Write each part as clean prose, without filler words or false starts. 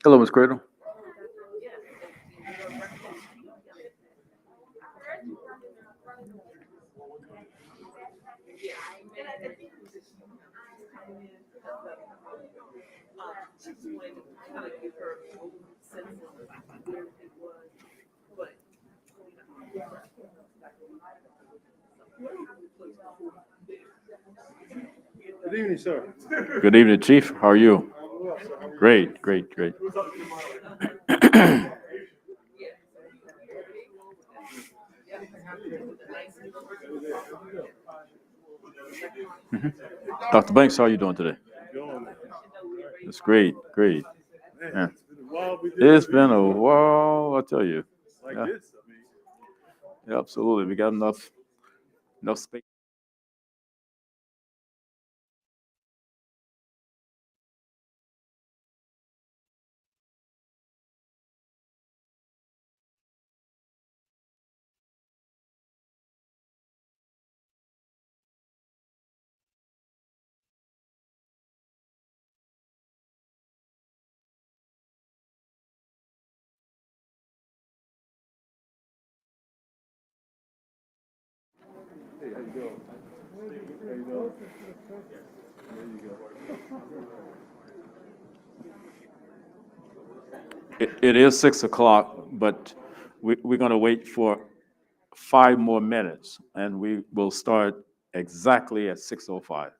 Hello, Ms. Cradle. Good evening, sir. Good evening, Chief. How are you? Great, great, great. Dr. Banks, how are you doing today? It's great, great. Yeah. It's been a while, I tell you. Like Yeah. this, Yeah, absolutely. We got enough space. Hey, how you doing? How you doing? There you go. It is 6 o'clock, but we're going to wait for 5 more minutes, and we will start exactly at 6:05.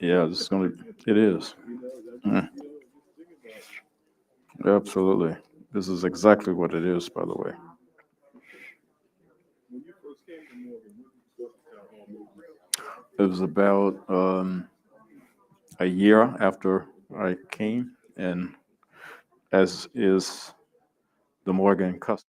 Yeah, this is going to, it is. Mm, absolutely. This is exactly what it is, by the way. When you first came to Morgan, what town hall movement? It was about a year after I came, and as is the Morgan custom.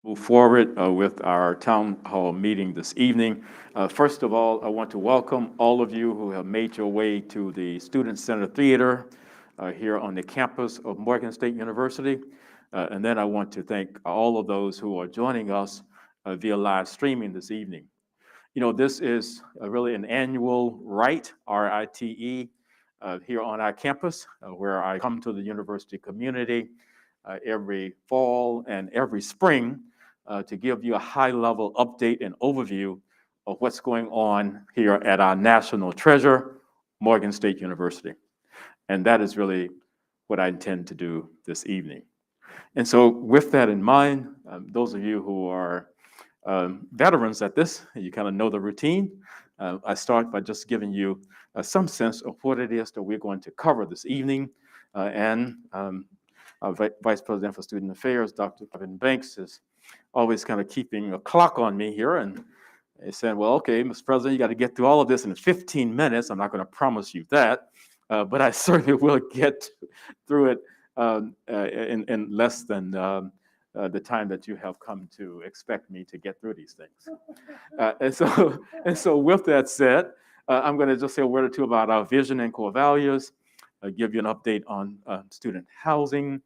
move forward with our town hall meeting this evening. First of all, I want to welcome all of you who have made your way to the Student Center Theater here on the campus of Morgan State University. And then I want to thank all of those who are joining us via live streaming this evening. You know, this is really an annual rite, R-I-T-E, here on our campus, where I come to the university community every fall and every spring to give you a high-level update and overview of what's going on here at our national treasure, Morgan State University. And that is really what I intend to do this evening. And so with that in mind, those of you who are veterans at this, you kind of know the routine. I start by just giving you some sense of what it is that we're going to cover this evening. Vice President for Student Affairs, Dr. Kevin Banks, is always kind of keeping a clock on me here. And he said, well, okay, Mr. President, you got to get through all of this in 15 minutes. I'm not going to promise you that, but I certainly will get through it in less than the time that you have come to expect me to get through these things. And so with that said, I'm going to just say a word or two about our vision and core values, give you an update on student housing,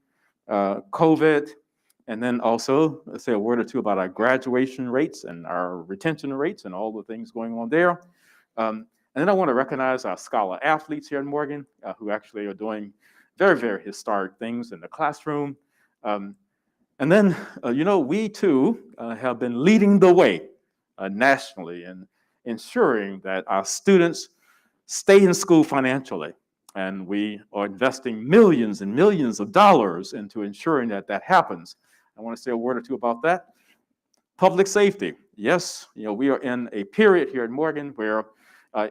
COVID, and then also say a word or two about our graduation rates and our retention rates and all the things going on there. And then I want to recognize our scholar athletes here in Morgan who actually are doing very, very historic things in the classroom. And then, you know, we too have been leading the way nationally in ensuring that our students stay in school financially. And we are investing millions and millions of dollars into ensuring that that happens. I want to say a word or two about that. Public safety. Yes, you know, we are in a period here in Morgan where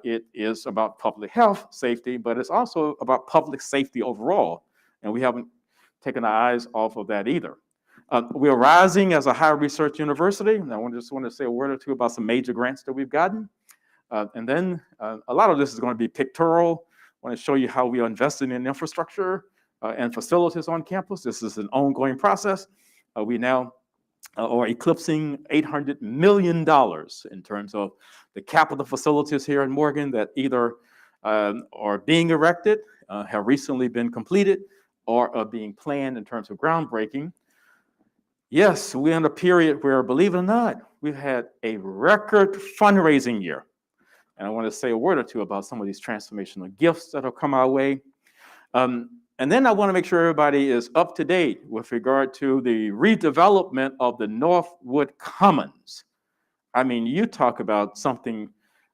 it is about public health safety, but it's also about public safety overall. And we haven't taken our eyes off of that either. We are rising as a higher research university. And I just want to say a word or two about some major grants that we've gotten. And then a lot of this is going to be pictorial. I want to show you how we are investing in infrastructure and facilities on campus. This is an ongoing process. We now are eclipsing $800 million in terms of the capital facilities here in Morgan that either are being erected, have recently been completed, or are being planned in terms of groundbreaking. Yes, we're in a period where, believe it or not, we've had a record fundraising year. And I want to say a word or two about some of these transformational gifts that have come our way. And then I want to make sure everybody is up to date with regard to the redevelopment of the Northwood Commons. I mean, you talk about something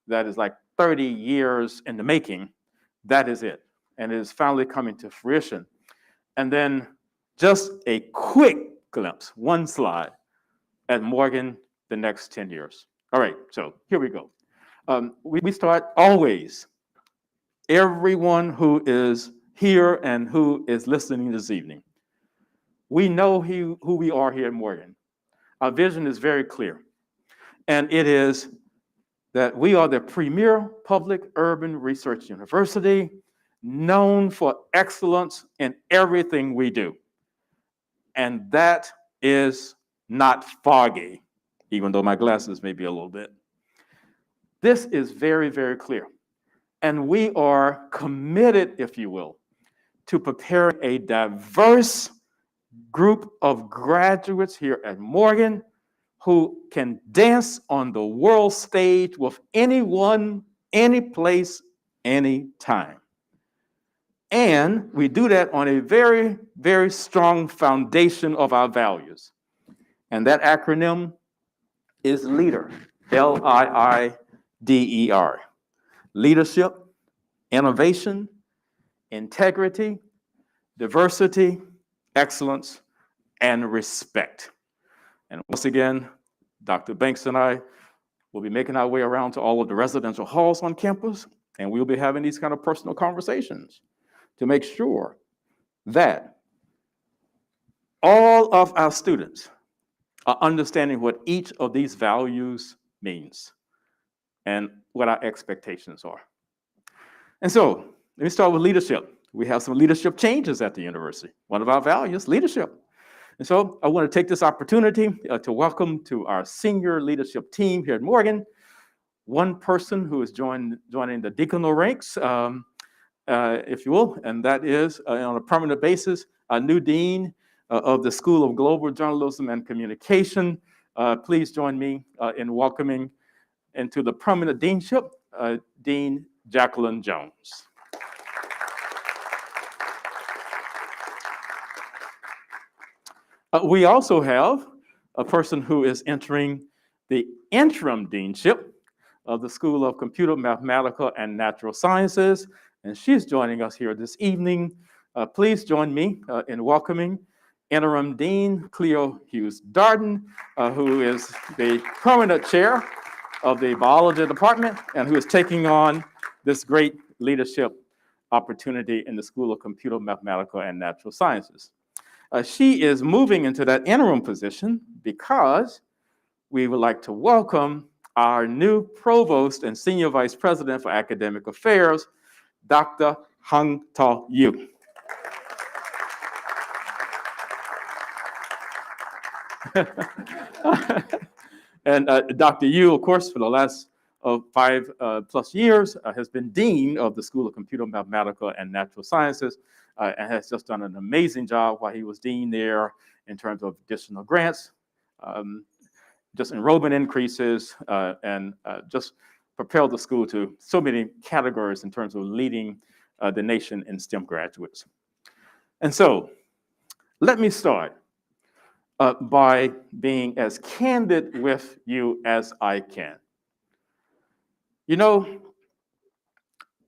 that is like 30 years in the making. That is it. And it is finally coming to fruition. And then just a quick glimpse, one slide, at Morgan the next 10 years. All right, so here we go. We start always, everyone who is here and who is listening this evening. We know who we are here at Morgan. Our vision is very clear. And it is that we are the premier public urban research university known for excellence in everything we do. And that is not foggy, even though my glasses may be a little bit. This is very, very clear. And we are committed, if you will, to prepare a diverse group of graduates here at Morgan who can dance on the world stage with anyone, any place, any time. And we do that on a very, very strong foundation of our values. And that acronym is LEADER, L-I-I-D-E-R. Leadership, innovation, integrity, diversity, excellence, and respect. And once again, Dr. Banks and I will be making our way around to all of the residential halls on campus, and we'll be having these kind of personal conversations to make sure that all of our students are understanding what each of these values means and what our expectations are. And so, let me start with leadership. We have some leadership changes at the university. One of our values, leadership. And so I want to take this opportunity to welcome to our senior leadership team here at Morgan, one person who is joining the deaconal ranks, if you will, and that is on a permanent basis, a new dean of the School of Global Journalism and Communication. Please join me in welcoming into the permanent deanship, Dean Jacqueline Jones. We also have a person who is entering the interim deanship of the School of Computer, Mathematical, and Natural Sciences, and she's joining us here this evening. Please join me in welcoming Interim Dean Cleo Hughes Darden, who is the permanent chair of the biology department and who is taking on this great leadership opportunity in the School of Computer, Mathematical, and Natural Sciences. She is moving into that interim position because we would like to welcome our new provost and senior vice president for academic affairs, Dr. Hung Ta Yu. And Dr. Yu, of course, for the last 5+ years, has been dean of the School of Computer, Mathematical, and Natural Sciences, and has just done an amazing job while he was dean there in terms of additional grants, just enrollment increases, and just propelled the school to so many categories in terms of leading the nation in STEM graduates. And so let me start by being as candid with you as I can. You know,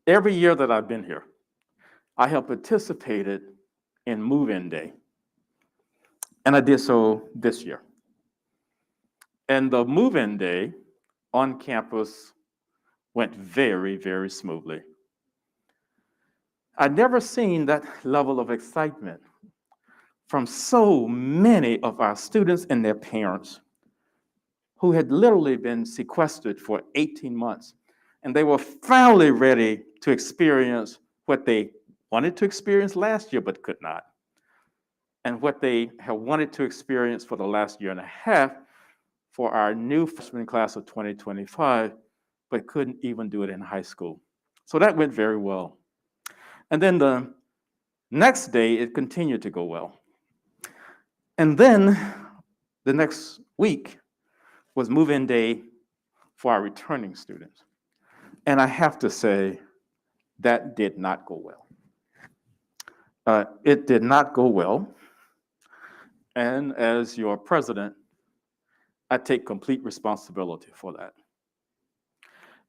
every year that I've been here, I have participated in Move-In Day, and I did so this year. And the Move-In Day on campus went very, very smoothly. I'd never seen that level of excitement from so many of our students and their parents who had literally been sequestered for 18 months. And they were finally ready to experience what they wanted to experience last year but could not, and what they have wanted to experience for the last year and a half for our new freshman class of 2025, but couldn't even do it in high school. So that went very well. And then the next day, it continued to go well. And then the next week was Move-In Day for our returning students. And I have to say, that did not go well. It did not go well. And as your president, I take complete responsibility for that.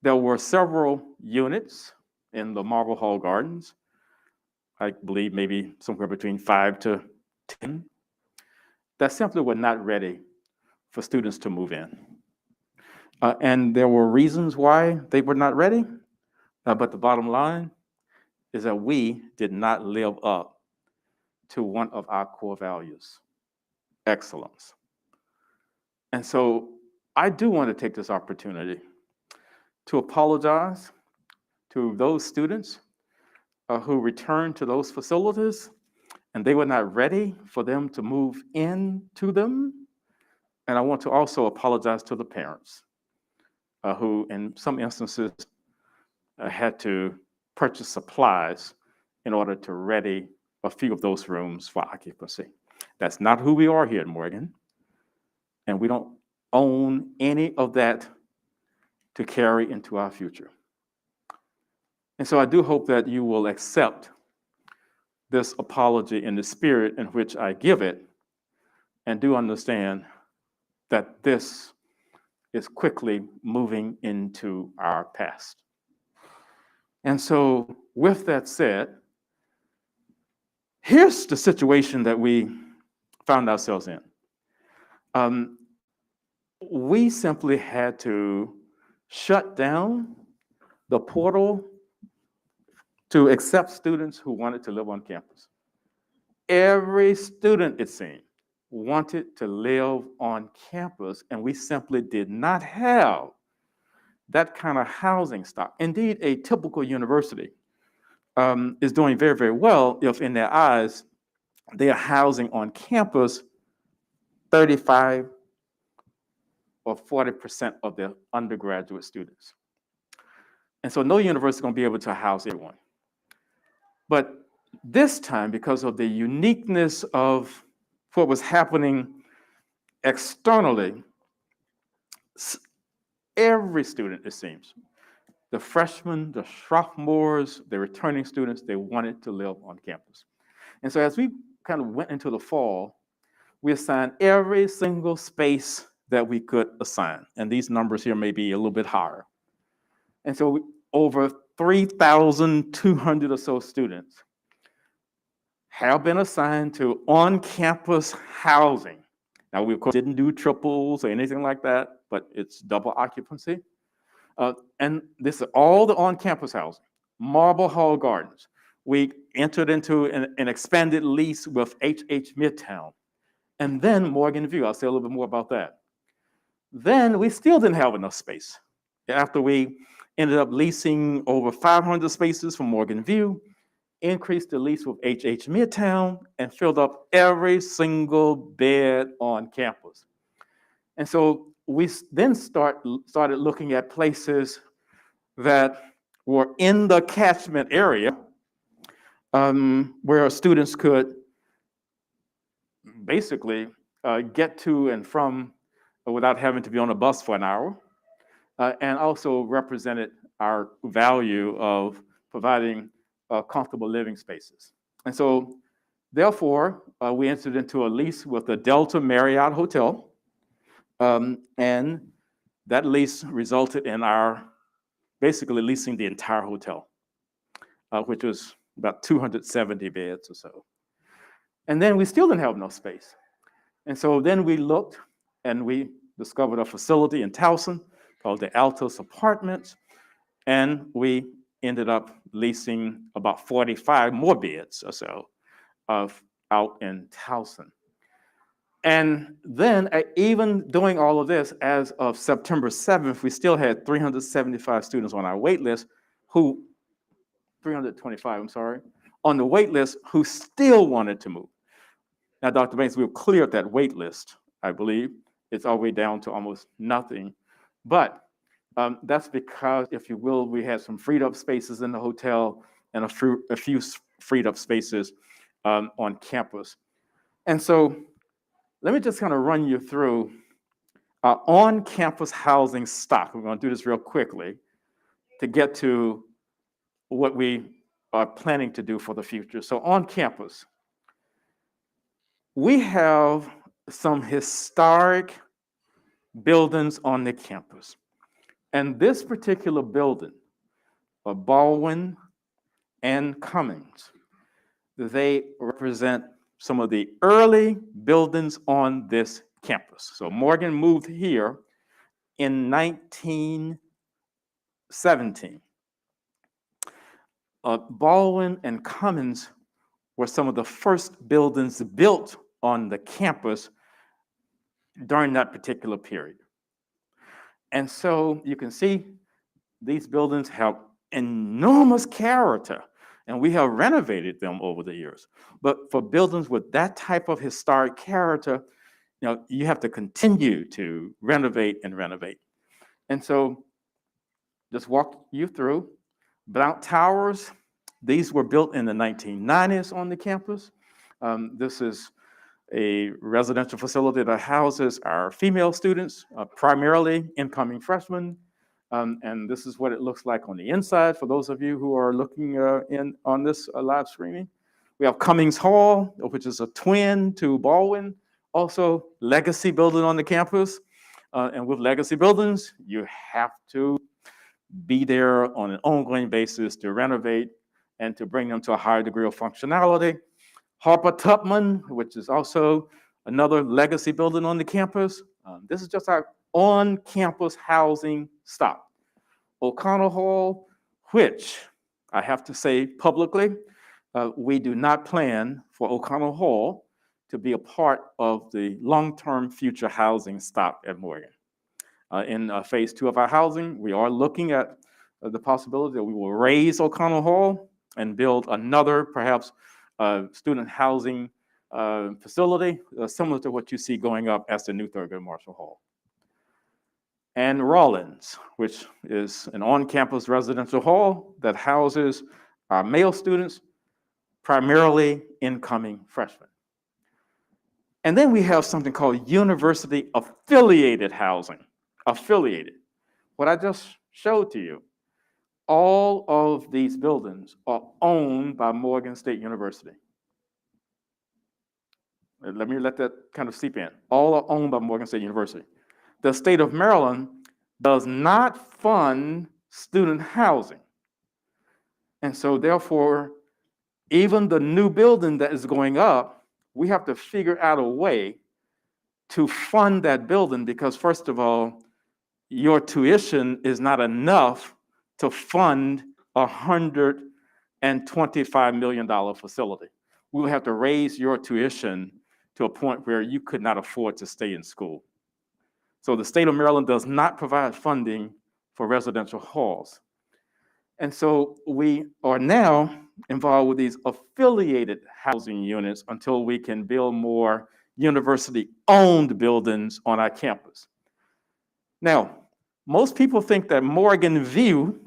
There were several units in the Marble Hall Gardens, I believe maybe somewhere between 5 to 10, that simply were not ready for students to move in. And there were reasons why they were not ready, but the bottom line is that we did not live up to one of our core values, excellence. And so I do want to take this opportunity to apologize to those students who returned to those facilities and they were not ready for them to move into them. And I want to also apologize to the parents who in some instances had to purchase supplies in order to ready a few of those rooms for occupancy. That's not who we are here at Morgan. And we don't own any of that to carry into our future. And so I do hope that you will accept this apology in the spirit in which I give it, and do understand that this is quickly moving into our past. And so with that said, here's the situation that we found ourselves in. We simply had to shut down the portal to accept students who wanted to live on campus. Every student, it seemed, wanted to live on campus, and we simply did not have that kind of housing stock. Indeed, a typical university is doing very, very well if in their eyes they are housing on campus 35 or 40% of their undergraduate students. And so no university is going to be able to house everyone. But this time, because of the uniqueness of what was happening externally, every student, it seems, the freshmen, the sophomores, the returning students, they wanted to live on campus. And so as we kind of went into the fall, we assigned every single space that we could assign. And these numbers here may be a little bit higher. And so over 3,200 or so students have been assigned to on-campus housing. Now, we, of course, didn't do triples or anything like that, but it's double occupancy. And this is all the on-campus housing. Marble Hall Gardens. We entered into an expanded lease with H.H. Midtown. And then Morgan View. I'll say a little bit more about that. Then we still didn't have enough space. After we ended up leasing over 500 spaces from Morgan View, increased the lease with H.H. Midtown, and filled up every single bed on campus. And so we then started looking at places that were in the catchment area where students could basically get to and from without having to be on a bus for an hour, and also represented our value of providing comfortable living spaces. And so, therefore, we entered into a lease with the Delta Marriott Hotel, and that lease resulted in our basically leasing the entire hotel, which was about 270 beds or so. And then we still didn't have enough space. And so then we looked and we discovered a facility in Towson called the Altos Apartments, and we ended up leasing about 45 more beds or so out in Towson. And then even doing all of this, as of September 7th, we still had 375 students on our wait list 325, I'm sorry, on the wait list who still wanted to move. Now, Dr. Banks, we've cleared that wait list, I believe. It's all the way down to almost nothing. But that's because, if you will, we had some freed up spaces in the hotel and a few freed up spaces on campus. And so let me just kind of run you through on-campus housing stock. We're going to do this real quickly to get to what we are planning to do for the future. So on campus, we have some historic buildings on the campus. And this particular building, Baldwin and Cummings, they represent some of the early buildings on this campus. So Morgan moved here in 1917. Baldwin and Cummings were some of the first buildings built on the campus during that particular period. And so you can see these buildings have enormous character, and we have renovated them over the years. But for buildings with that type of historic character, you have to continue to renovate and renovate. And so just walk you through Blount Towers. These were built in the 1990s on the campus. This is a residential facility that houses our female students, primarily incoming freshmen. And this is what it looks like on the inside for those of you who are looking in on this live streaming. We have Cummings Hall, which is a twin to Baldwin, also legacy building on the campus. And with legacy buildings, you have to be there on an ongoing basis to renovate and to bring them to a higher degree of functionality. Harper Tubman, which is also another legacy building on the campus. This is just our on-campus housing stock. O'Connell Hall, which I have to say publicly, we do not plan for O'Connell Hall to be a part of the long-term future housing stock at Morgan. In phase 2 of our housing, we are looking at the possibility that we will raise O'Connell Hall and build another, perhaps, student housing facility, similar to what you see going up as the new Thurgood Marshall Hall. And Rawlins, which is an on-campus residential hall that houses our male students, primarily incoming freshmen. And then we have something called university affiliated housing. Affiliated. What I just showed to you, all of these buildings are owned by Morgan State University. Let me let that kind of seep in. All are owned by Morgan State University. The state of Maryland does not fund student housing. And so therefore, even the new building that is going up, we have to figure out a way to fund that building because, first of all, your tuition is not enough to fund a $125 million facility. We will have to raise your tuition to a point where you could not afford to stay in school. So the state of Maryland does not provide funding for residential halls. And so we are now involved with these affiliated housing units until we can build more university-owned buildings on our campus. Now, most people think that Morgan View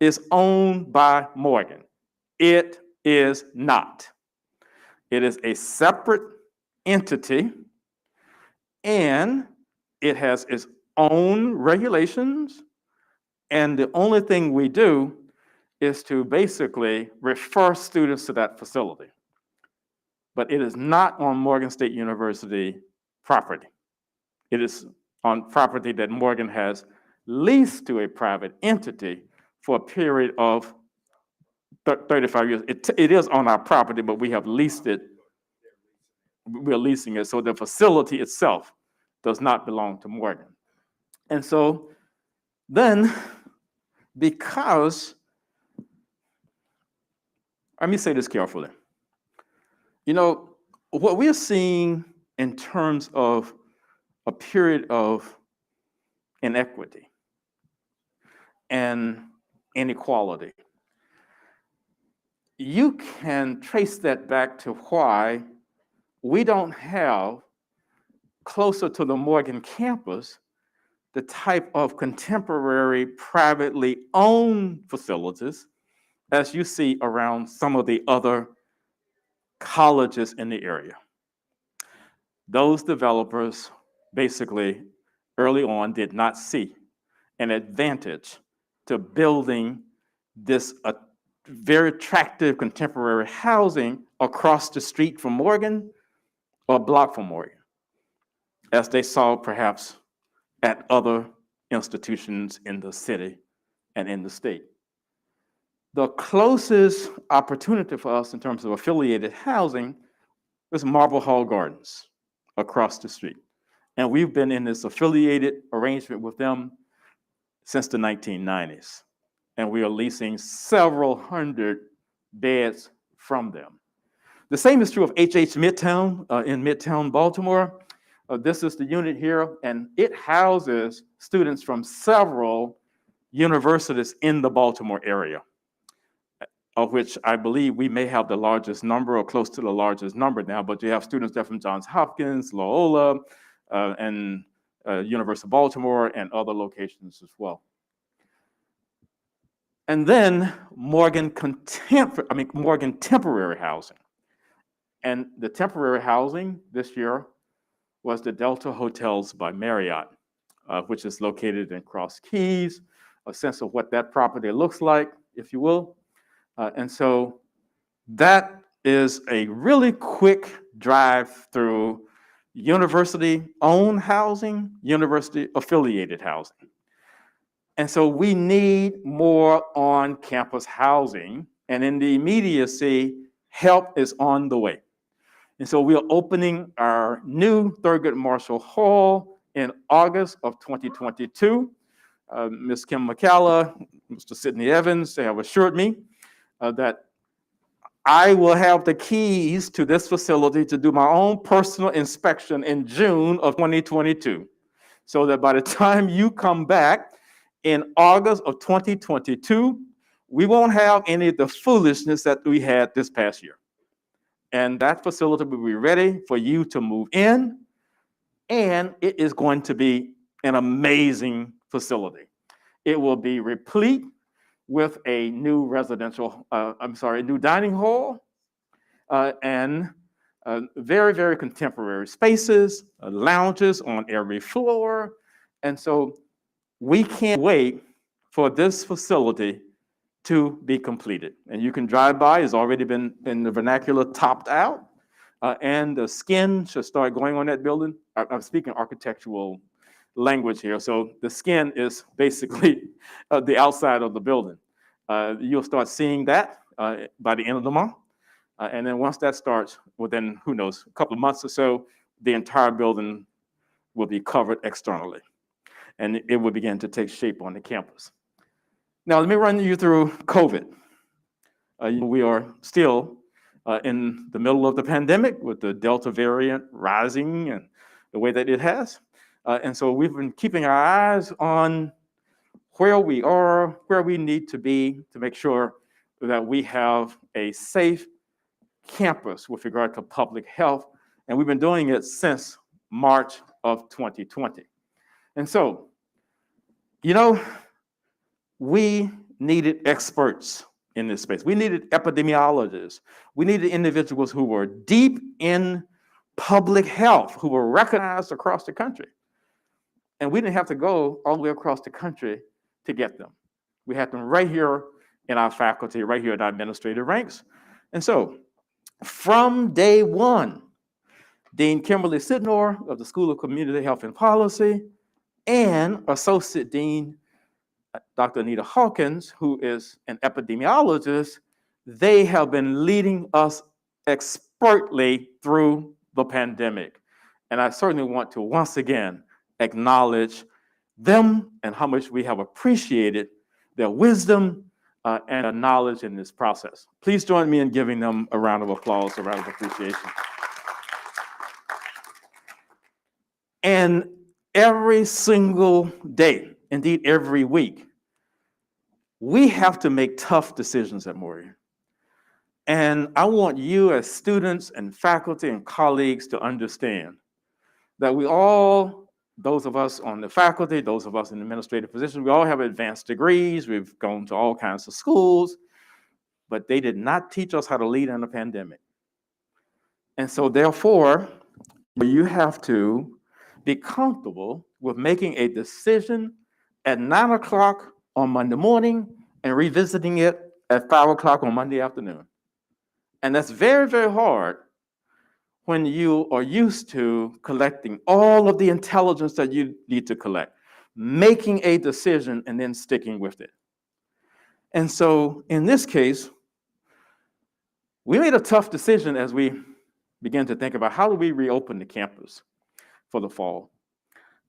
is owned by Morgan. It is not. It is a separate entity, and it has its own regulations, and the only thing we do is to basically refer students to that facility. But it is not on Morgan State University property. It is on property that Morgan has leased to a private entity for a period of 35 years. It is on our property, but we have leased it. We're leasing it, so the facility itself does not belong to Morgan. And so then, because, let me say this carefully. You know, what we're seeing in terms of a period of inequity and inequality, you can trace that back to why we don't have closer to the Morgan campus the type of contemporary privately owned facilities as you see around some of the other colleges in the area. Those developers basically early on did not see an advantage to building this very attractive contemporary housing across the street from Morgan or a block from Morgan, as they saw perhaps at other institutions in the city and in the state. The closest opportunity for us in terms of affiliated housing was Marble Hall Gardens across the street. And we've been in this affiliated arrangement with them since the 1990s. And we are leasing several hundred beds from them. The same is true of HH Midtown in Midtown Baltimore. This is the unit here, and it houses students from several universities in the Baltimore area, of which I believe we may have the largest number or close to the largest number now, but you have students there from Johns Hopkins, Loyola, and University of Baltimore, and other locations as well. And then Morgan temporary housing. And the temporary housing this year was the Delta Hotels by Marriott, which is located in Cross Keys, a sense of what that property looks like, if you will. And so that is a really quick drive through university-owned housing, university-affiliated housing. And so we need more on-campus housing, and in the immediacy, help is on the way. And so we are opening our new Thurgood Marshall Hall in August of 2022. Ms. Kim McCalla, Mr. Sidney Evans, they have assured me that I will have the keys to this facility to do my own personal inspection in June of 2022. So that by the time you come back in August of 2022, we won't have any of the foolishness that we had this past year. And that facility will be ready for you to move in. And it is going to be an amazing facility. It will be replete with a new new dining hall and very, very contemporary spaces, lounges on every floor. And so we can't wait for this facility to be completed. And you can drive by, it's already been in the vernacular topped out. And the skin should start going on that building. I'm speaking architectural language here. So the skin is basically the outside of the building. You'll start seeing that by the end of the month. And then once that starts, within, who knows, a couple of months or so, the entire building will be covered externally. And it will begin to take shape on the campus. Now, let me run you through COVID. We are still in the middle of the pandemic with the Delta variant rising and the way that it has. And so we've been keeping our eyes on where we are, where we need to be to make sure that we have a safe campus with regard to public health. And we've been doing it since March of 2020. And so, we needed experts in this space. We needed epidemiologists. We needed individuals who were deep in public health, who were recognized across the country. And we didn't have to go all the way across the country to get them. We had them right here in our faculty, right here in our administrative ranks. And so from day one, Dean Kimberly Sidner of the School of Community Health and Policy and Associate Dean Dr. Anita Hawkins, who is an epidemiologist, they have been leading us expertly through the pandemic. And I certainly want to once again acknowledge them and how much we have appreciated their wisdom and their knowledge in this process. Please join me in giving them a round of applause, a round of appreciation. And every single day, indeed every week, we have to make tough decisions at Morehead. And I want you as students and faculty and colleagues to understand that we all, those of us on the faculty, those of us in administrative positions, we all have advanced degrees, we've gone to all kinds of schools, but they did not teach us how to lead in a pandemic. And so therefore, you have to be comfortable with making a decision at 9 o'clock on Monday morning and revisiting it at 5 o'clock on Monday afternoon. And that's very, very hard when you are used to collecting all of the intelligence that you need to collect, making a decision and then sticking with it. And so in this case, we made a tough decision as we began to think about how do we reopen the campus for the fall.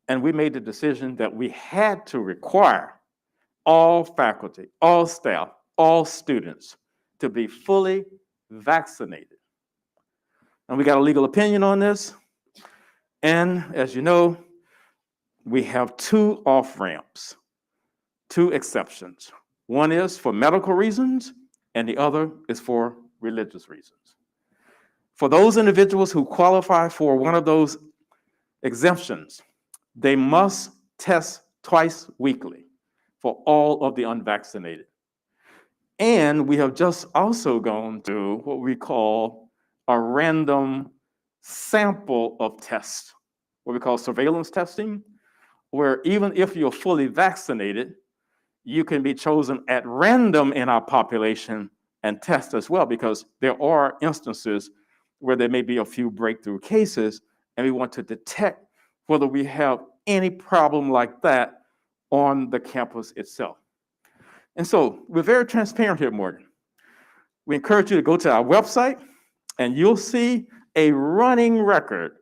And we made the decision that we had to require all faculty, all staff, all students to be fully vaccinated. And we got a legal opinion on this. And as you know, we have two off-ramps, two exceptions. One is for medical reasons, and the other is for religious reasons. For those individuals who qualify for one of those exemptions, they must test twice weekly for all of the unvaccinated. And we have just also gone through what we call a random sample of tests, what we call surveillance testing, where even if you're fully vaccinated, you can be chosen at random in our population and test as well, because there are instances where there may be a few breakthrough cases, and we want to detect whether we have any problem like that on the campus itself. And so we're very transparent here, Morgan. We encourage you to go to our website, and you'll see a running record,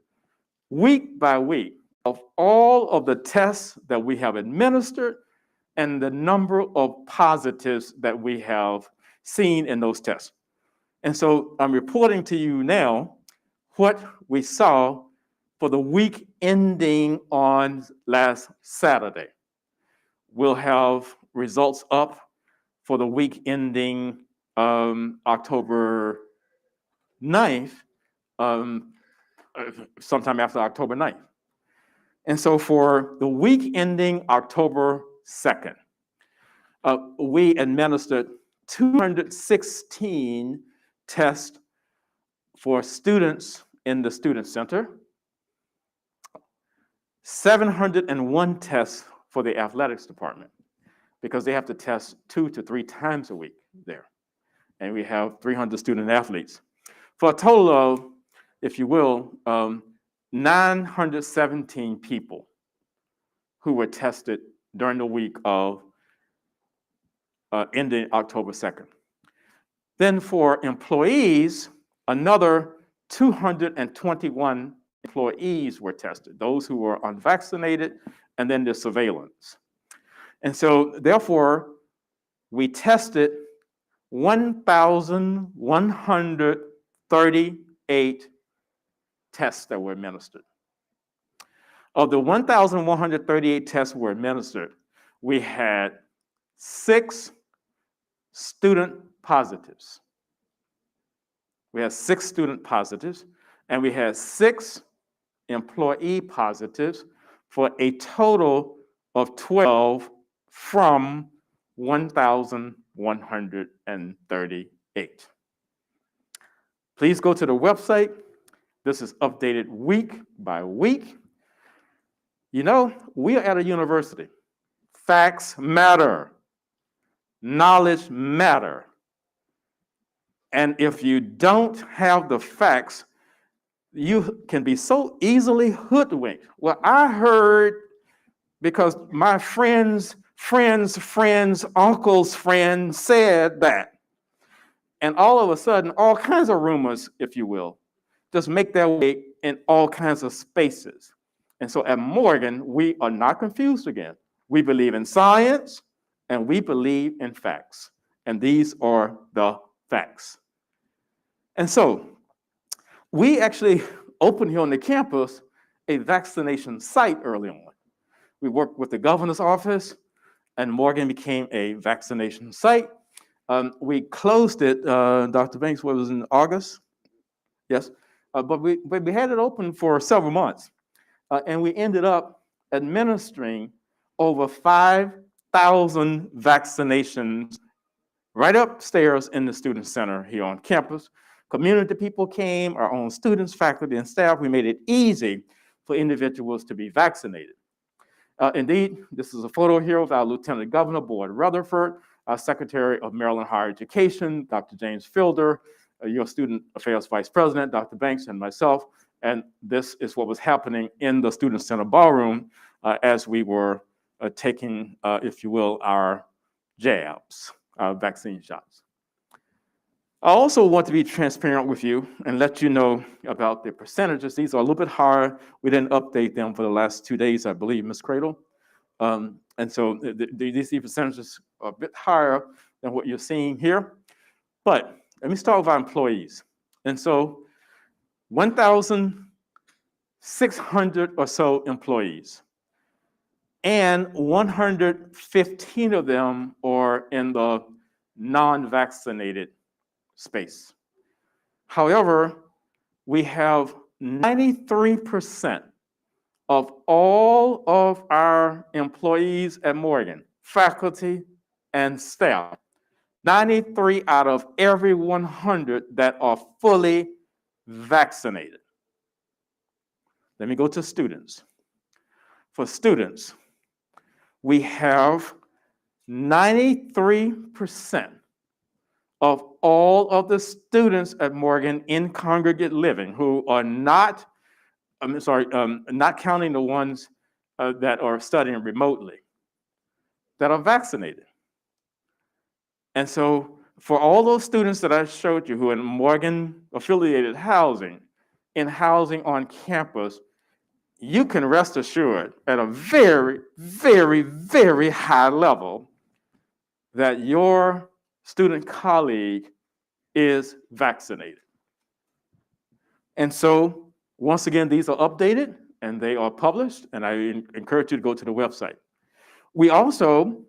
week by week, of all of the tests that we have administered and the number of positives that we have seen in those tests. And so I'm reporting to you now what we saw for the week ending on last Saturday. We'll have results up for the week ending October 9th, sometime after October 9th. And so for the week ending October 2nd, we administered 216 tests for students in the Student Center, 701 tests for the athletics department, because they have to test 2 to 3 times a week there. And we have 300 student athletes. For a total of, if you will, 917 people who were tested during the week of ending October 2nd. Then for employees, another 221 employees were tested, those who were unvaccinated, and then the surveillance. And so therefore, we tested 1,138 tests that were administered. Of the 1,138 tests were administered, we had 6 student positives. We had 6 student positives, and we had 6 employee positives for a total of 12 from 1,138. Please go to the website. This is updated week by week. You know, we are at a university. Facts matter. Knowledge matter. And if you don't have the facts, you can be so easily hoodwinked. Well, I heard because my friend's uncle's friend said that. And all of a sudden, all kinds of rumors, if you will, just make their way in all kinds of spaces. And so at Morgan, we are not confused again. We believe in science and we believe in facts. And these are the facts. And so we actually opened here on the campus a vaccination site early on. We worked with the governor's office, and Morgan became a vaccination site. We closed it, Dr. Banks, what was in August? Yes, but we had it open for several months. And we ended up administering over 5,000 vaccinations right upstairs in the Student Center here on campus. Community people came, our own students, faculty, and staff. We made it easy for individuals to be vaccinated. Indeed, this is a photo here of our Lieutenant Governor, Boyd Rutherford, our Secretary of Maryland Higher Education, Dr. James Fielder, your Student Affairs Vice President, Dr. Banks, and myself. And this is what was happening in the Student Center ballroom as we were taking, if you will, our jabs, our vaccine shots. I also want to be transparent with you and let you know about the percentages. These are a little bit higher. We didn't update them for the last 2 days, I believe, Ms. Cradle. And so these percentages are a bit higher than what you're seeing here. But let me start with our employees. And so 1,600 or so employees, and 115 of them are in the non-vaccinated space. However, we have 93% of all of our employees at Morgan, faculty and staff, 93 out of every 100 that are fully vaccinated. Let me go to students. For students, we have 93% of all of the students at Morgan in congregate living who are not, not counting the ones that are studying remotely, that are vaccinated. And so for all those students that I showed you who are in Morgan affiliated housing, in housing on campus, you can rest assured at a very, very, very high level that your student colleague is vaccinated. And so, once again, these are updated and they are published, and I encourage you to go to the website. We also,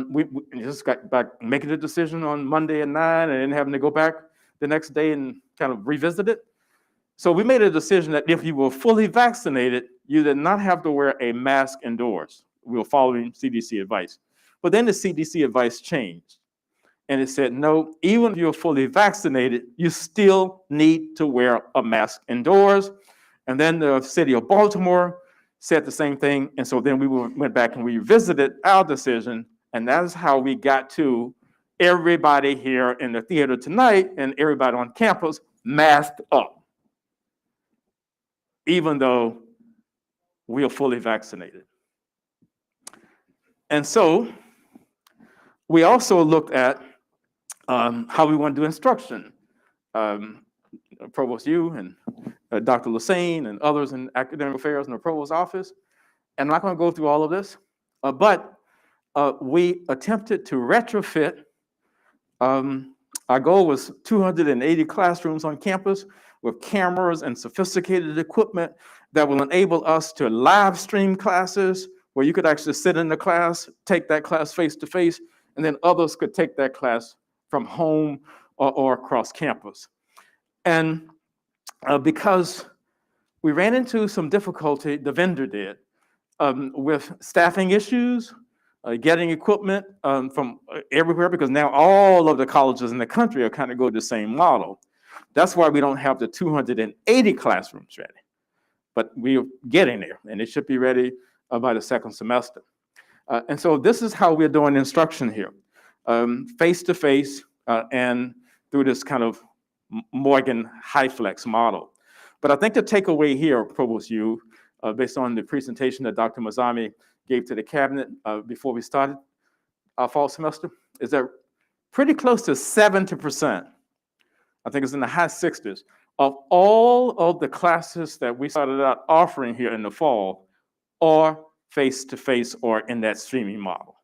we just got back making a decision on Monday at 9 and then having to go back the next day and kind of revisit it. So we made a decision that if you were fully vaccinated, you did not have to wear a mask indoors. We were following CDC advice. But then the CDC advice changed. And it said, no, even if you're fully vaccinated, you still need to wear a mask indoors. And then the city of Baltimore said the same thing. And so then we went back and we revisited our decision. And that is how we got to everybody here in the theater tonight and everybody on campus masked up, even though we are fully vaccinated. And so we also looked at how we want to do instruction. Provost Yu and Dr. Lassane and others in academic affairs in the provost's office. And I'm not going to go through all of this, but we attempted to retrofit. Our goal was 280 classrooms on campus with cameras and sophisticated equipment that will enable us to live stream classes where you could actually sit in the class, take that class face to face, and then others could take that class from home or across campus. And because we ran into some difficulty, the vendor did, with staffing issues, getting equipment from everywhere, because now all of the colleges in the country are kind of going the same model. That's why we don't have the 280 classrooms ready. But we're getting there, and it should be ready by the second semester. And so this is how we're doing instruction here, face-to-face and through this kind of Morgan HyFlex model. But I think the takeaway here, Provost Yu, based on the presentation that Dr. Mazami gave to the cabinet before we started our fall semester, is that pretty close to 70%, I think it's in the high 60s, of all of the classes that we started out offering here in the fall are face-to-face or in that streaming model.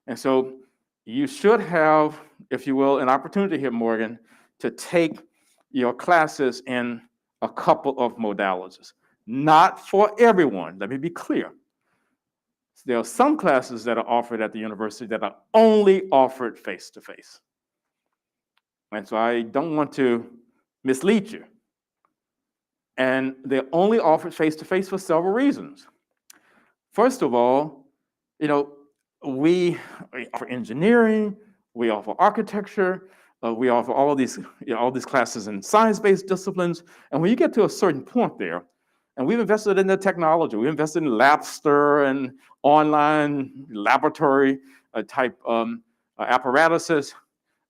And so you should have, if you will, an opportunity here, Morgan, to take your classes in a couple of modalities. Not for everyone, let me be clear. There are some classes that are offered at the university that are only offered face-to-face. And so I don't want to mislead you. And they're only offered face-to-face for several reasons. First of all, we offer engineering, we offer architecture, we offer all these classes in science-based disciplines. And when you get to a certain point there, and we've invested in the technology, we invested in Labster and online laboratory type apparatuses.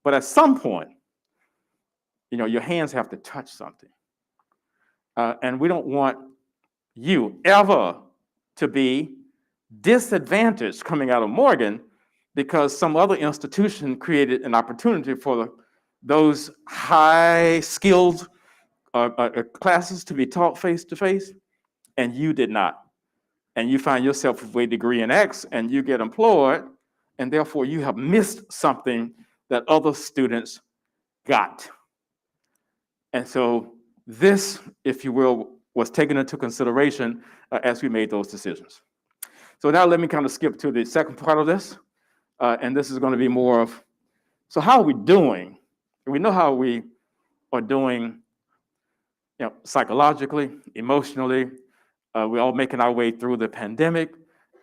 But at some point, your hands have to touch something. And we don't want you ever to be disadvantaged coming out of Morgan because some other institution created an opportunity for those high-skilled classes to be taught face-to-face, and you did not. And you find yourself with a degree in X, and you get employed, and therefore you have missed something that other students got. And so this, if you will, was taken into consideration as we made those decisions. So now let me kind of skip to the second part of this, and this is going to be more of, so how are we doing? We know how we are doing psychologically, emotionally. We're all making our way through the pandemic,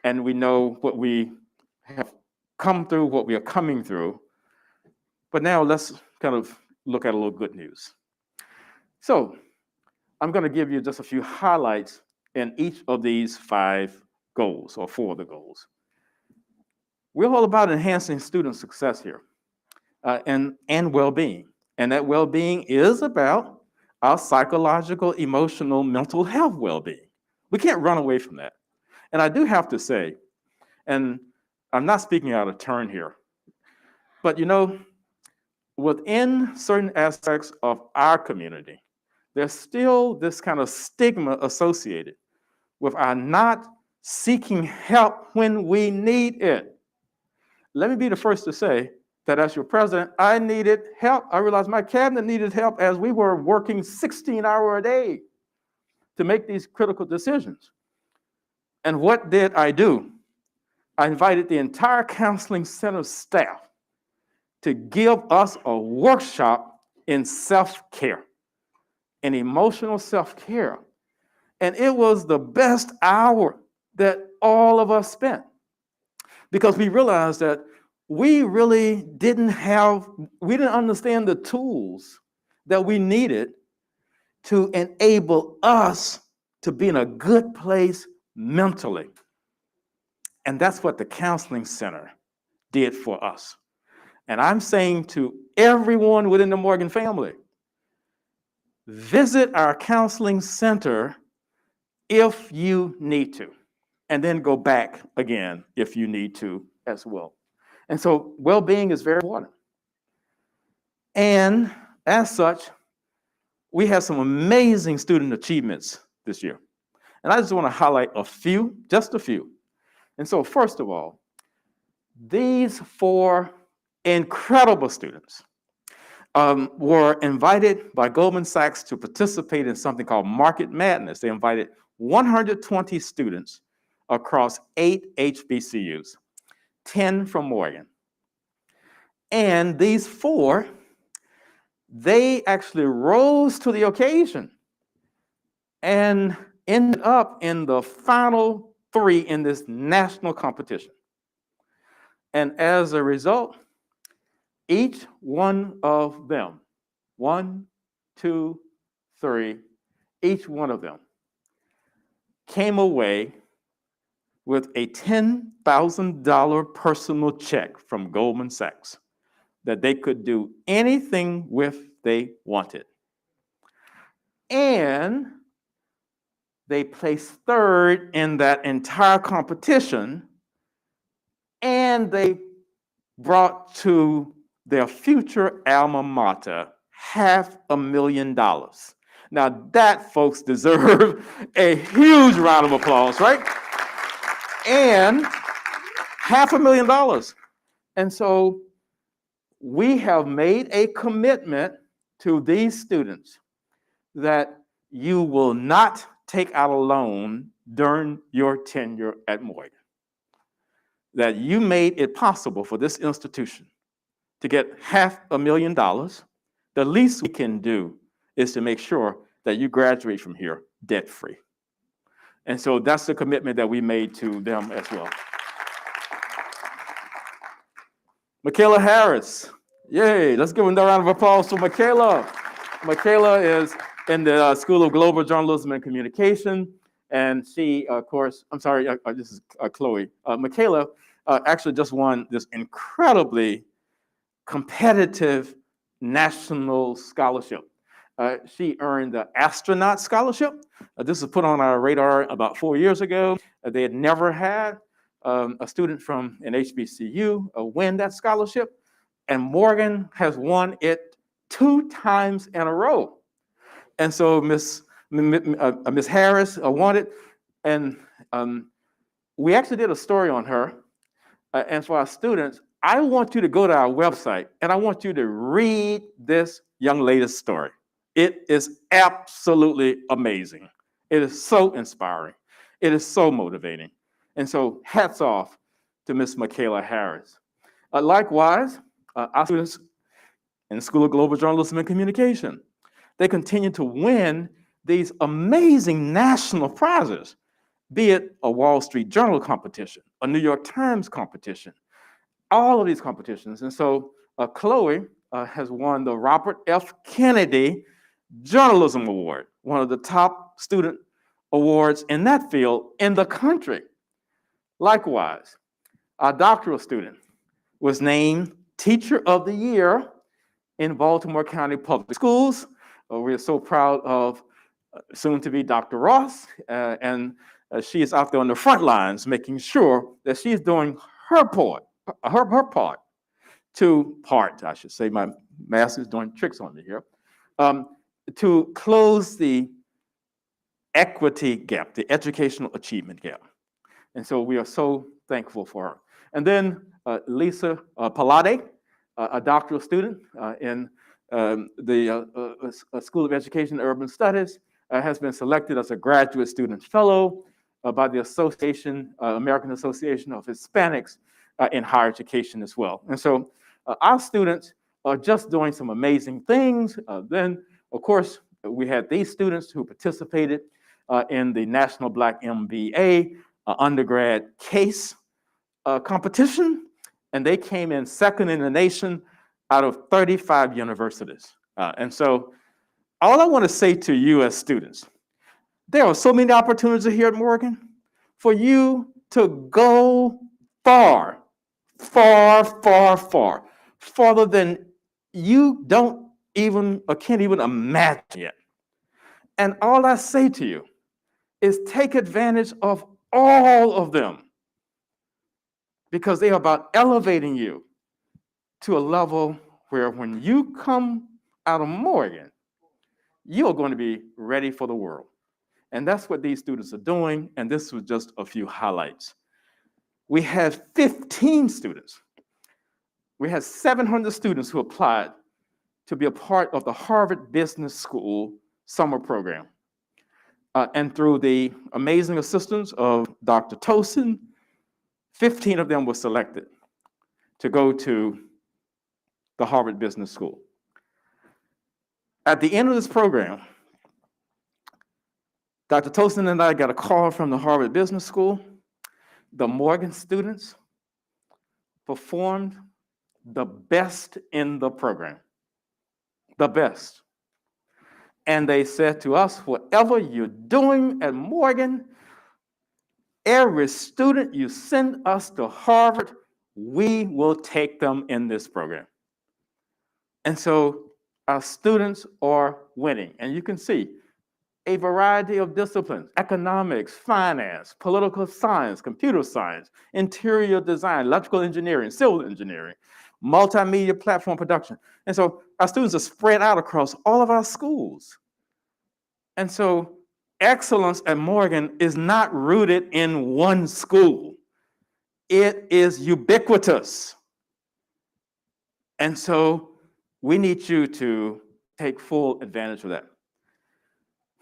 and we know what we have come through, what we are coming through. But now let's kind of look at a little good news. So I'm going to give you just a few highlights in each of these 5 goals, or 4 of the goals. We're all about enhancing student success here and well-being. And that well-being is about our psychological, emotional, mental health well-being. We can't run away from that. And I do have to say, and I'm not speaking out of turn here, but within certain aspects of our community, there's still this kind of stigma associated with our not seeking help when we need it. Let me be the first to say that as your president, I needed help. I realized my cabinet needed help as we were working 16-hour a day to make these critical decisions. And what did I do? I invited the entire counseling center staff to give us a workshop in self-care, in emotional self-care. And it was the best hour that all of us spent, because we realized that we really didn't understand the tools that we needed to enable us to be in a good place mentally. And that's what the counseling center did for us. And I'm saying to everyone within the Morgan family, visit our counseling center if you need to, and then go back again if you need to as well. And so well-being is very important. And as such, we have some amazing student achievements this year. And I just want to highlight a few, just a few. And so first of all, these 4 incredible students were invited by Goldman Sachs to participate in something called Market Madness. They invited 120 students across 8 HBCUs, 10 from Morgan. And these 4, they actually rose to the occasion and ended up in the final 3 in this national competition. And as a result, each one of them, 1, 2, 3, each one of them came away with a $10,000 personal check from Goldman Sachs that they could do anything with they wanted. And they placed 3rd in that entire competition, and they brought to their future alma mater $500,000. Now that, folks, deserve a huge round of applause, right? And $500,000. And so we have made a commitment to these students that you will not take out a loan during your tenure at Morgan. That you made it possible for this institution to get $500,000. The least we can do is to make sure that you graduate from here debt-free. And so that's the commitment that we made to them as well. Michaela Harris. Yay, let's give another round of applause for Michaela. Michaela is in the School of Global Journalism and Communication. And she, of course, I'm sorry, this is Chloe. Michaela actually just won this incredibly competitive national scholarship. She earned the astronaut scholarship. This was put on our radar about 4 years ago. They had never had a student from an HBCU win that scholarship, and Morgan has won it 2 times in a row. And so Miss Harris won it, and we actually did a story on her. And for our students, I want you to go to our website, and I want you to read this young lady's story. It is absolutely amazing. It is so inspiring. It is so motivating. And so hats off to Miss Michaela Harris. Likewise, our students in the School of Global Journalism and Communication, they continue to win these amazing national prizes, be it a Wall Street Journal competition, a New York Times competition, all of these competitions. And so Chloe has won the Robert F. Kennedy Journalism Award, one of the top student awards in that field in the country. Likewise, our doctoral student was named Teacher of the Year in Baltimore County Public Schools. We are so proud of soon-to-be Dr. Ross, and she is out there on the front lines making sure that she's doing her part, I should say, my math is doing tricks on me here, to close the equity gap, the educational achievement gap. And so we are so thankful for her. And then Lisa Palade, a doctoral student in the School of Education and Urban Studies, has been selected as a graduate student fellow by the American Association of Hispanics in Higher Education as well. And so our students just doing some amazing things. Then, of course, we had these students who participated in the National Black MBA undergrad case competition, and they came in second in the nation out of 35 universities. And so all I want to say to you as students, there are so many opportunities here at Morgan for you to go far, far, far, far, farther than you don't even or can't even imagine yet. And all I say to you is take advantage of all of them, because they are about elevating you to a level where when you come out of Morgan, you are going to be ready for the world. And that's what these students are doing, and this was just a few highlights. We had 15 students. We had 700 students who applied to be a part of the Harvard Business School summer program. And through the amazing assistance of Dr. Tosin, 15 of them were selected to go to the Harvard Business School. At the end of this program, Dr. Tosin and I got a call from the Harvard Business School. The Morgan students performed the best in the program, the best. And they said to us, whatever you're doing at Morgan, every student you send us to Harvard, we will take them in this program. And so our students are winning. And you can see a variety of disciplines: economics, finance, political science, computer science, interior design, electrical engineering, civil engineering, multimedia platform production. And so our students are spread out across all of our schools. And so excellence at Morgan is not rooted in one school. It is ubiquitous. And so we need you to take full advantage of that.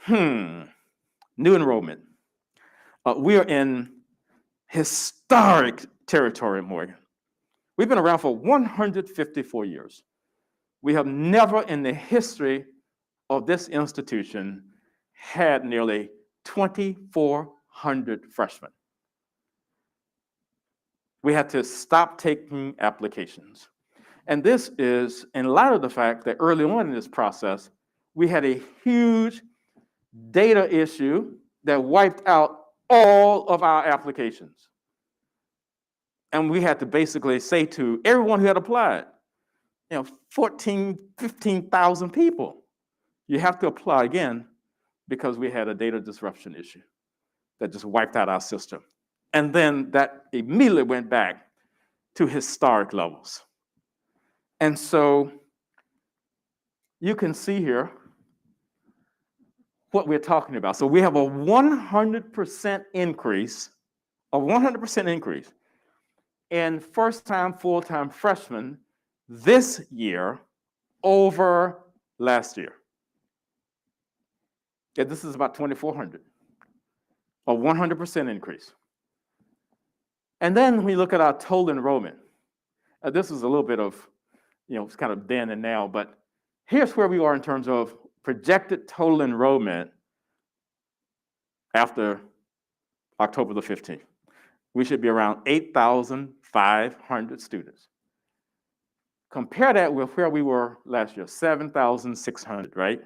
New enrollment. We are in historic territory at Morgan. We've been around for 154 years. We have never in the history of this institution had nearly 2,400 freshmen. We had to stop taking applications. And this is in light of the fact that early on in this process, we had a huge data issue that wiped out all of our applications. And we had to basically say to everyone who had applied, 15,000 people, you have to apply again, because we had a data disruption issue that just wiped out our system. And then that immediately went back to historic levels. And so you can see here what we're talking about. So we have a 100% increase, in first-time, full-time freshmen this year over last year. Yeah, this is about 2,400, a 100% increase. And then we look at our total enrollment. This is a little bit of, it's kind of then and now, but here's where we are in terms of projected total enrollment after October the 15th. We should be around 8,500 students. Compare that with where we were last year, 7,600, right?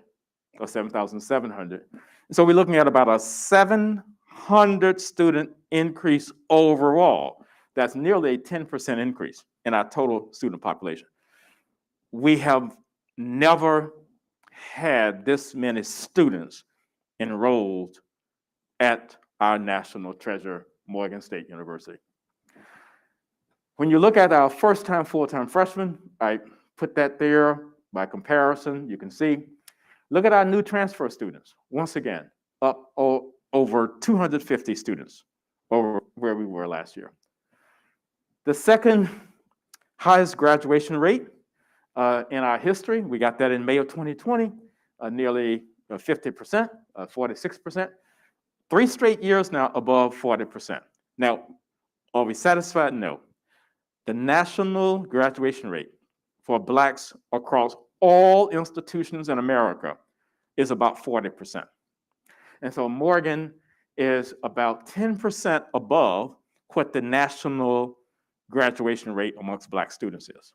Or 7,700. So we're looking at about a 700 student increase overall. That's nearly a 10% increase in our total student population. We have never had this many students enrolled at our national treasure, Morgan State University. When you look at our first-time, full-time freshmen, I put that there by comparison. You can see. Look at our new transfer students. Once again, up over 250 students over where we were last year. The second highest graduation rate in our history, we got that in May of 2020, nearly 50%, 46%. 3 straight years now above 40%. Now, are we satisfied? No. The national graduation rate for Blacks across all institutions in America is about 40%. And so Morgan is about 10% above what the national graduation rate amongst Black students is.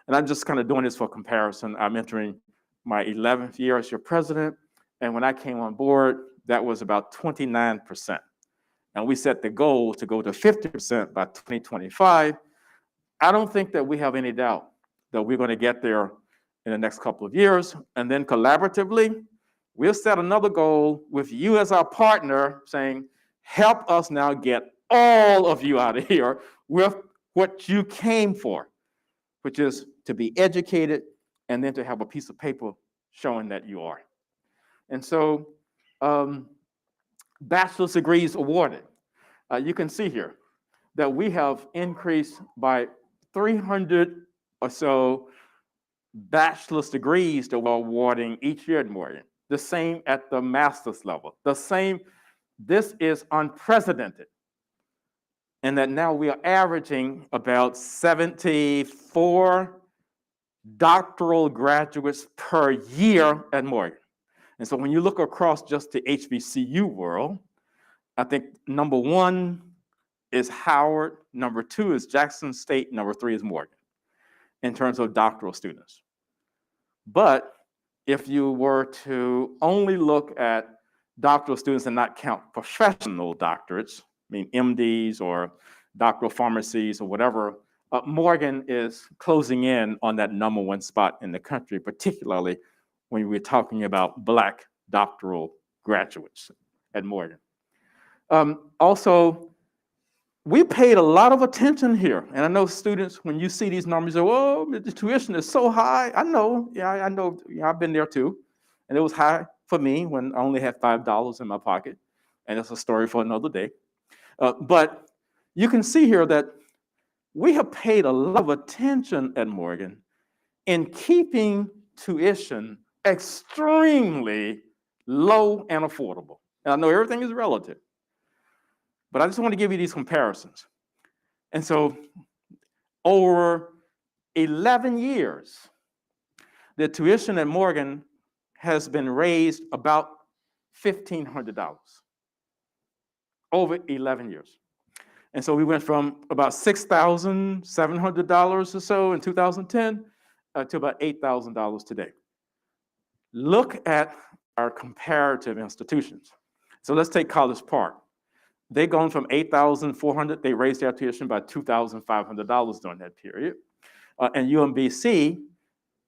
And I'm just kind of doing this for comparison. I'm entering my 11th year as your president. And when I came on board, that was about 29%. And we set the goal to go to 50% by 2025. I don't think that we have any doubt that we're going to get there in the next couple of years. And then collaboratively, we'll set another goal with you as our partner saying, help us now get all of you out of here with what you came for, which is to be educated and then to have a piece of paper showing that you are. And so bachelor's degrees awarded. You can see here that we have increased by 300 or so bachelor's degrees that we're awarding each year at Morgan. The same at the master's level. The same, this is unprecedented. And that now we are averaging about 74 doctoral graduates per year at Morgan. And so when you look across just the HBCU world, I think number 1 is Howard, number 2 is Jackson State, number 3 is Morgan in terms of doctoral students. But if you were to only look at doctoral students and not count professional doctorates, I mean MDs or doctoral pharmacies or whatever, Morgan is closing in on that number 1 spot in the country, particularly when we're talking about Black doctoral graduates at Morgan. Also, we paid a lot of attention here. And I know students, when you see these numbers, say, oh, the tuition is so high. I know, I know, I've been there too. And it was high for me when I only had $5 in my pocket. And it's a story for another day. But you can see here that we have paid a lot of attention at Morgan in keeping tuition extremely low and affordable. And I know everything is relative, but I just want to give you these comparisons. And so over 11 years, the tuition at Morgan has been raised about $1,500 over 11 years. And so we went from about $6,700 or so in 2010 to about $8,000 today. Look at our comparative institutions. So let's take College Park. They've gone from $8,400, they raised their tuition by $2,500 during that period. And UMBC,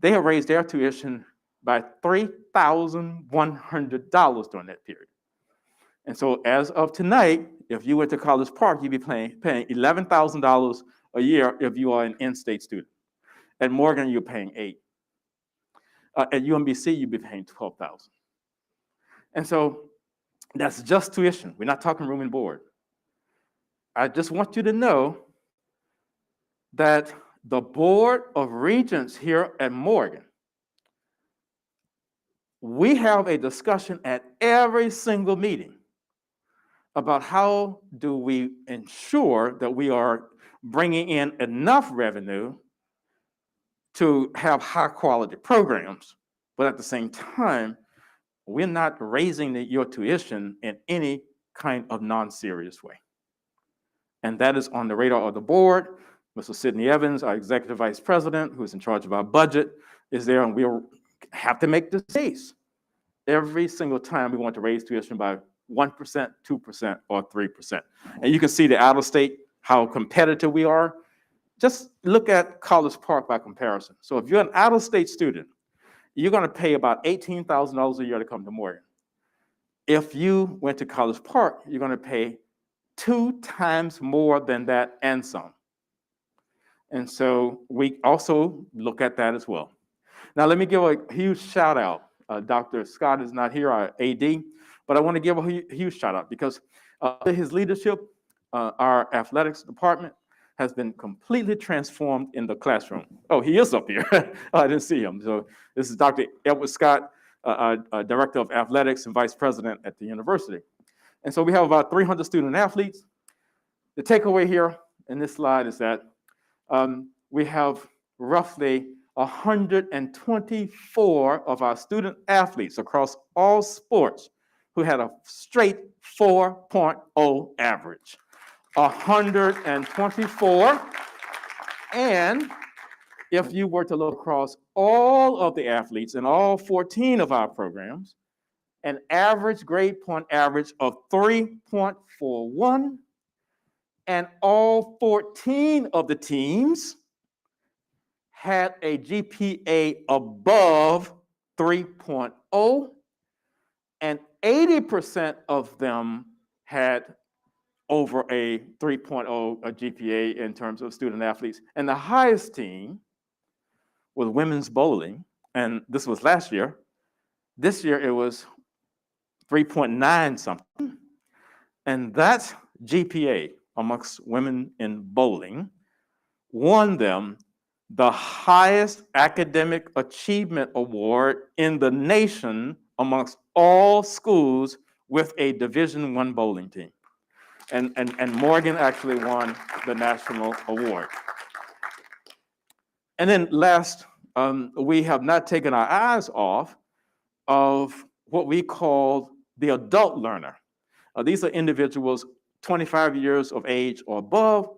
they have raised their tuition by $3,100 during that period. And so as of tonight, if you went to College Park, you'd be paying $11,000 a year if you are an in-state student. At Morgan, you're paying $8,000. At UMBC, you'd be paying $12,000. And so that's just tuition. We're not talking room and board. I just want you to know that the Board of Regents here at Morgan, we have a discussion at every single meeting about how do we ensure that we are bringing in enough revenue to have high quality programs, but at the same time, we're not raising your tuition in any kind of non-serious way. And that is on the radar of the board. Mr. Sidney Evans, our executive vice president, who's in charge of our budget, is there, and we'll have to make this case every single time we want to raise tuition by 1%, 2%, or 3%. And you can see the out-of-state, how competitive we are. Just look at College Park by comparison. So if you're an out-of-state student, you're going to pay about $18,000 a year to come to Morgan. If you went to College Park, you're going to pay 2 times more than that and some. And so we also look at that as well. Now, let me give a huge shout out. Dr. Scott is not here, our AD, but I want to give a huge shout out because under his leadership, our athletics department has been completely transformed in the classroom. Oh, he is up here. I didn't see him. So this is Dr. Edward Scott, Director of Athletics and Vice President at the university. And so we have about 300 student athletes. The takeaway here in this slide is that we have roughly 124 of our student athletes across all sports who had a straight 4.0 average. 124. And if you were to look across all of the athletes in all 14 of our programs, an average grade point average of 3.41, and all 14 of the teams had a GPA above 3.0, and 80% of them had over a 3.0 GPA in terms of student athletes. And the highest team was women's bowling, and this was last year. This year it was 3.9 something, and that GPA amongst women in bowling won them the highest academic achievement award in the nation amongst all schools with a Division I bowling team. And Morgan actually won the national award. And then last, we have not taken our eyes off of what we call the adult learner. These are individuals 25 years of age or above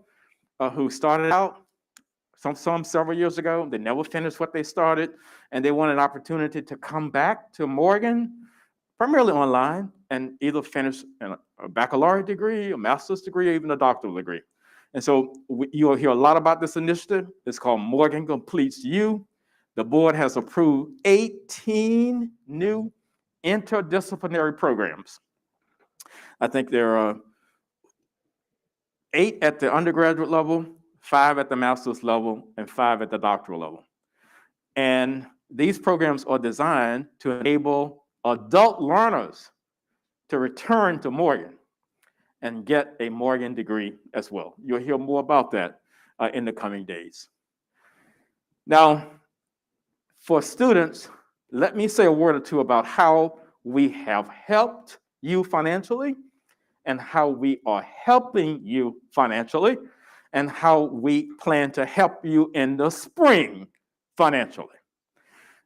who started out some several years ago. They never finished what they started, and they want an opportunity to come back to Morgan, primarily online, and either finish a baccalaureate degree, a master's degree, or even a doctoral degree. And so you'll hear a lot about this initiative. It's called Morgan Completes You. The board has approved 18 new interdisciplinary programs. I think there are 8 at the undergraduate level, 5 at the master's level, and 5 at the doctoral level. And these programs are designed to enable adult learners to return to Morgan and get a Morgan degree as well. You'll hear more about that in the coming days. Now, for students, let me say a word or two about how we have helped you financially, and how we are helping you financially, and how we plan to help you in the spring financially.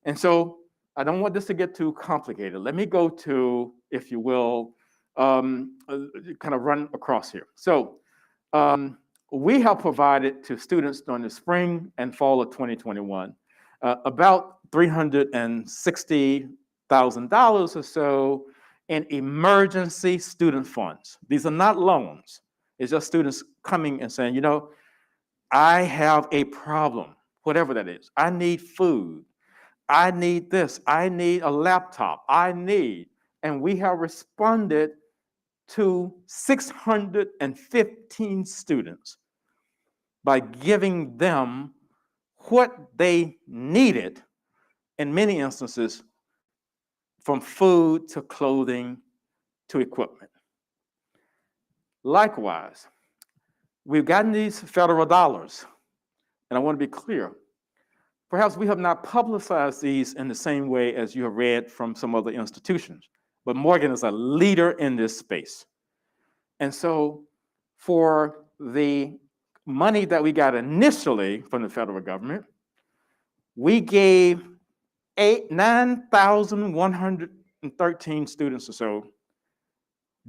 And so I don't want this to get too complicated. Let me go to, if you will, kind of run across here. So we have provided to students during the spring and fall of 2021 about $360,000 or so in emergency student funds. These are not loans. It's just students coming and saying, you know, I have a problem, whatever that is. I need food. I need this. I need a laptop. And we have responded to 615 students by giving them what they needed, in many instances, from food to clothing to equipment. Likewise, we've gotten these federal dollars, and I want to be clear. Perhaps we have not publicized these in the same way as you have read from some other institutions, but Morgan is a leader in this space. And so for the money that we got initially from the federal government, we gave 9,113 students or so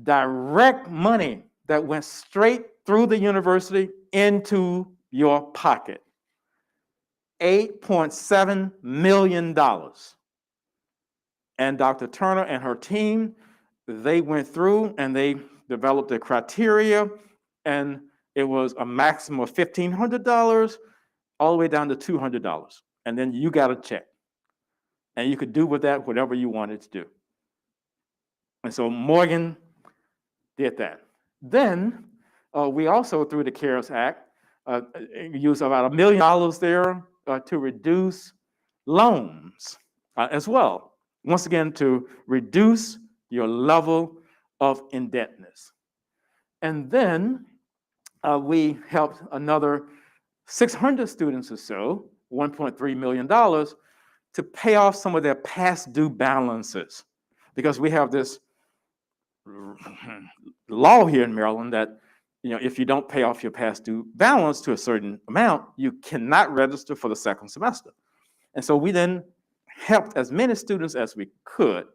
direct money that went straight through the university into your pocket. $8.7 million. And Dr. Turner and her team, they went through and they developed a criteria, and it was a maximum of $1,500 all the way down to $200. And then you got a check. And you could do with that whatever you wanted to do. And so Morgan did that. Then we also, through the CARES Act, used about $1 million there to reduce loans as well. Once again, to reduce your level of indebtedness. And then we helped another 600 students or so, $1.3 million, to pay off some of their past due balances. Because we have this law here in Maryland that, you know, if you don't pay off your past due balance to a certain amount, you cannot register for the second semester. And so we then helped as many students as we could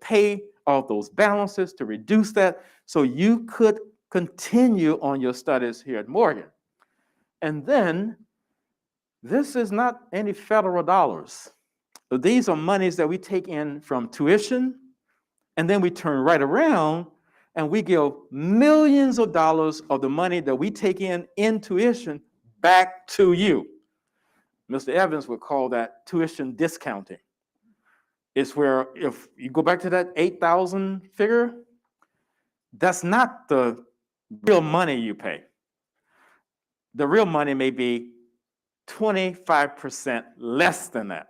pay off those balances to reduce that so you could continue on your studies here at Morgan. And then this is not any federal dollars. These are monies that we take in from tuition, and then we turn right around and we give millions of dollars of the money that we take in tuition back to you. Mr. Evans would call that tuition discounting. It's where if you go back to that 8,000 figure, that's not the real money you pay. The real money may be 25% less than that.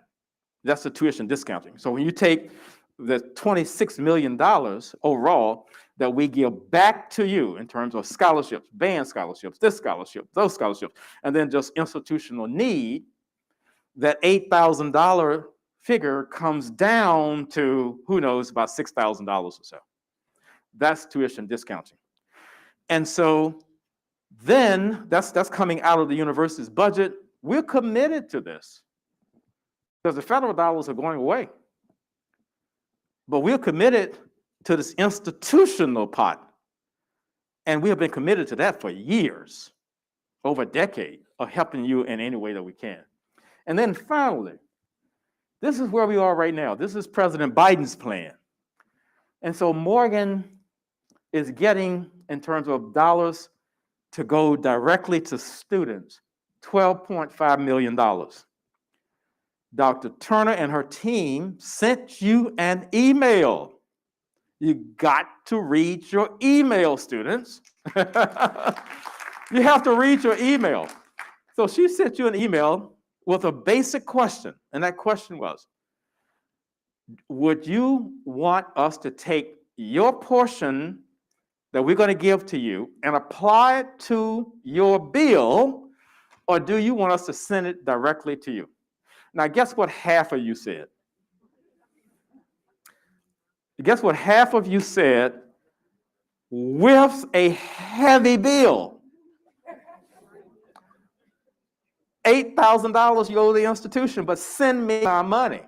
That's the tuition discounting. So when you take the $26 million overall that we give back to you in terms of scholarships, band scholarships, this scholarship, those scholarships, and then just institutional need, that $8,000 figure comes down to, who knows, about $6,000 or so. That's tuition discounting. And so then that's coming out of the university's budget. We're committed to this because the federal dollars are going away. But we're committed to this institutional pot. And we have been committed to that for years, over a decade, of helping you in any way that we can. And then finally, this is where we are right now. This is President Biden's plan. And so Morgan is getting, in terms of dollars, to go directly to students, $12.5 million. Dr. Turner and her team sent you an email. You got to read your email, students. You have to read your email. So she sent you an email with a basic question, and that question was, would you want us to take your portion that we're going to give to you and apply it to your bill, or do you want us to send it directly to you? Now, guess what half of you said? Guess what half of you said? With a heavy bill. $8,000 you owe the institution, but send me my money.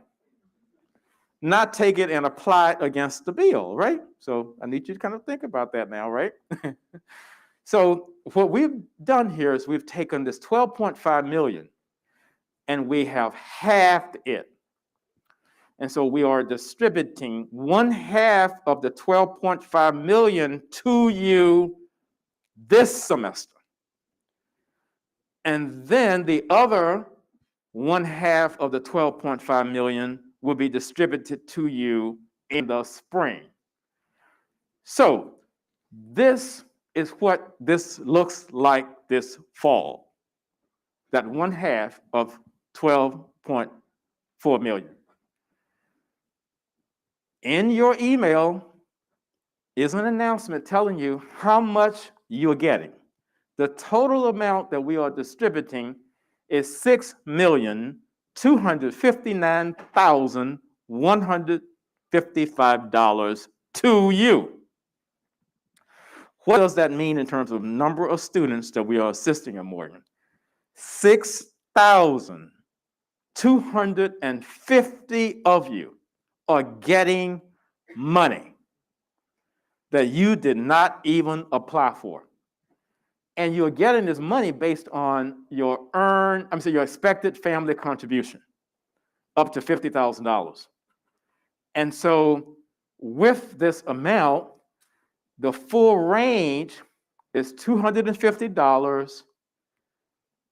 Not take it and apply it against the bill, right? So I need you to kind of think about that now, right? So what we've done here is we've taken this $12.5 million and we have halved it. And so we are distributing 1/2 of the $12.5 million to you this semester. And then the other 1/2 of the $12.5 million will be distributed to you in the spring. So this is what this looks like this fall. That 1/2 of $12.4 million. In your email is an announcement telling you how much you're getting. The total amount that we are distributing is $6,259,155 to you. What does that mean in terms of number of students that we are assisting at Morgan? 6,250 of you are getting money that you did not even apply for. And you're getting this money based on your your expected family contribution, up to $50,000. And so with this amount, the full range is $250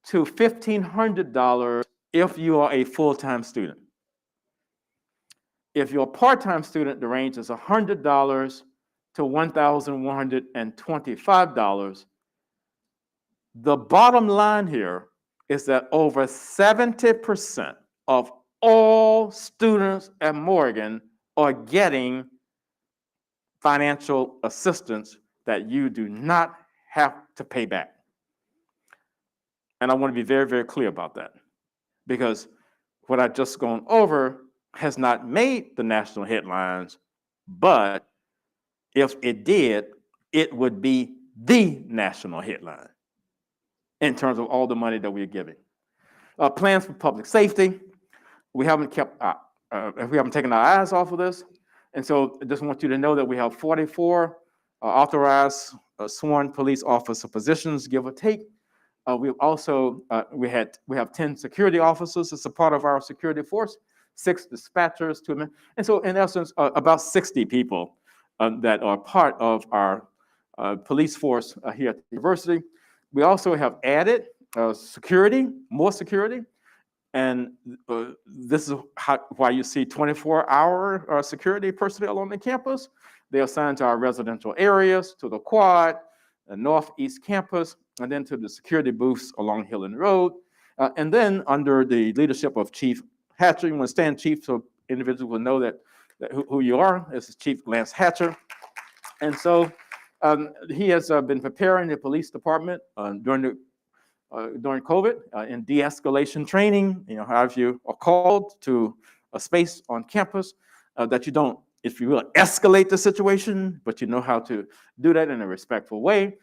to $1,500 if you are a full-time student. If you're a part-time student, the range is $100 to $1,125. The bottom line here is that over 70% of all students at Morgan are getting financial assistance that you do not have to pay back. And I want to be very, very clear about that, because what I've just gone over has not made the national headlines, but if it did, it would be the national headline in terms of all the money that we're giving. Plans for public safety. we haven't taken our eyes off of this. And so I just want you to know that we have 44 authorized sworn police officer positions, give or take. We've also we have 10 security officers as a part of our security force, 6 dispatchers, 2 men, and so in essence, about 60 people that are part of our police force here at the university. We also have added security, more security, and this is why you see 24-hour security personnel on the campus. They're assigned to our residential areas, to the quad, the northeast campus, and then to the security booths along Hillen Road. And then under the leadership of Chief Hatcher, you want to stand Chief so individuals will know that who you are. This is Chief Lance Hatcher. And so he has been preparing the police department during COVID in de-escalation training. You know, how if you are called to a space on campus that you don't, if you will, escalate the situation, but you know how to do that in a respectful way.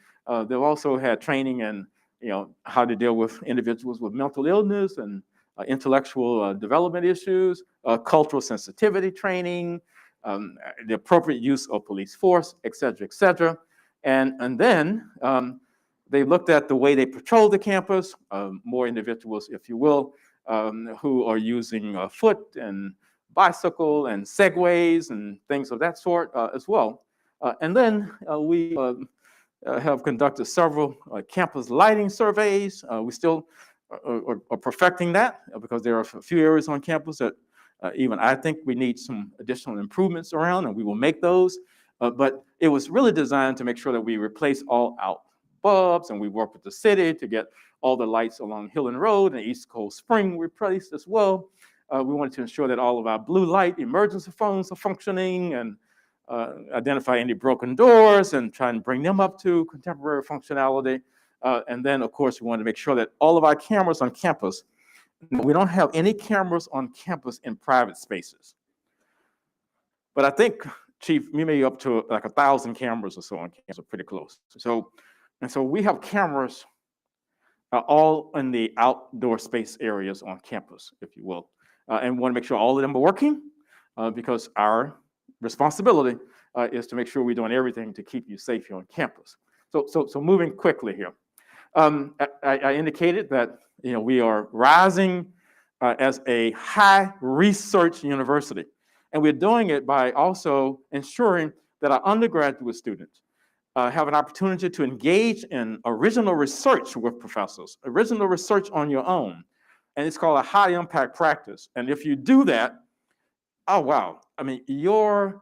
They've also had training in, you know, how to deal with individuals with mental illness and intellectual development issues, cultural sensitivity training, the appropriate use of police force, et cetera, et cetera. And then they looked at the way they patrol the campus, more individuals, if you will, who are using foot and bicycle and segways and things of that sort as well. And then we have conducted several campus lighting surveys. We still are perfecting that because there are a few areas on campus that even I think we need some additional improvements around, and we will make those. But it was really designed to make sure that we replace all out bulbs, and we work with the city to get all the lights along Hillen Road and East Coast Spring replaced as well. We wanted to ensure that all of our blue light emergency phones are functioning and identify any broken doors and try and bring them up to contemporary functionality. And then, of course, we want to make sure that all of our cameras on campus, we don't have any cameras on campus in private spaces. But I think, Chief, we may be up to like 1,000 cameras or so on campus, or pretty close. So we have cameras all in the outdoor space areas on campus, if you will. And we want to make sure all of them are working because our responsibility is to make sure we're doing everything to keep you safe here on campus. So moving quickly here. I indicated that, you know, we are rising as a high research university. And we're doing it by also ensuring that our undergraduate students have an opportunity to engage in original research with professors, original research on your own. And it's called a high impact practice. And if you do that, oh, wow. I mean, your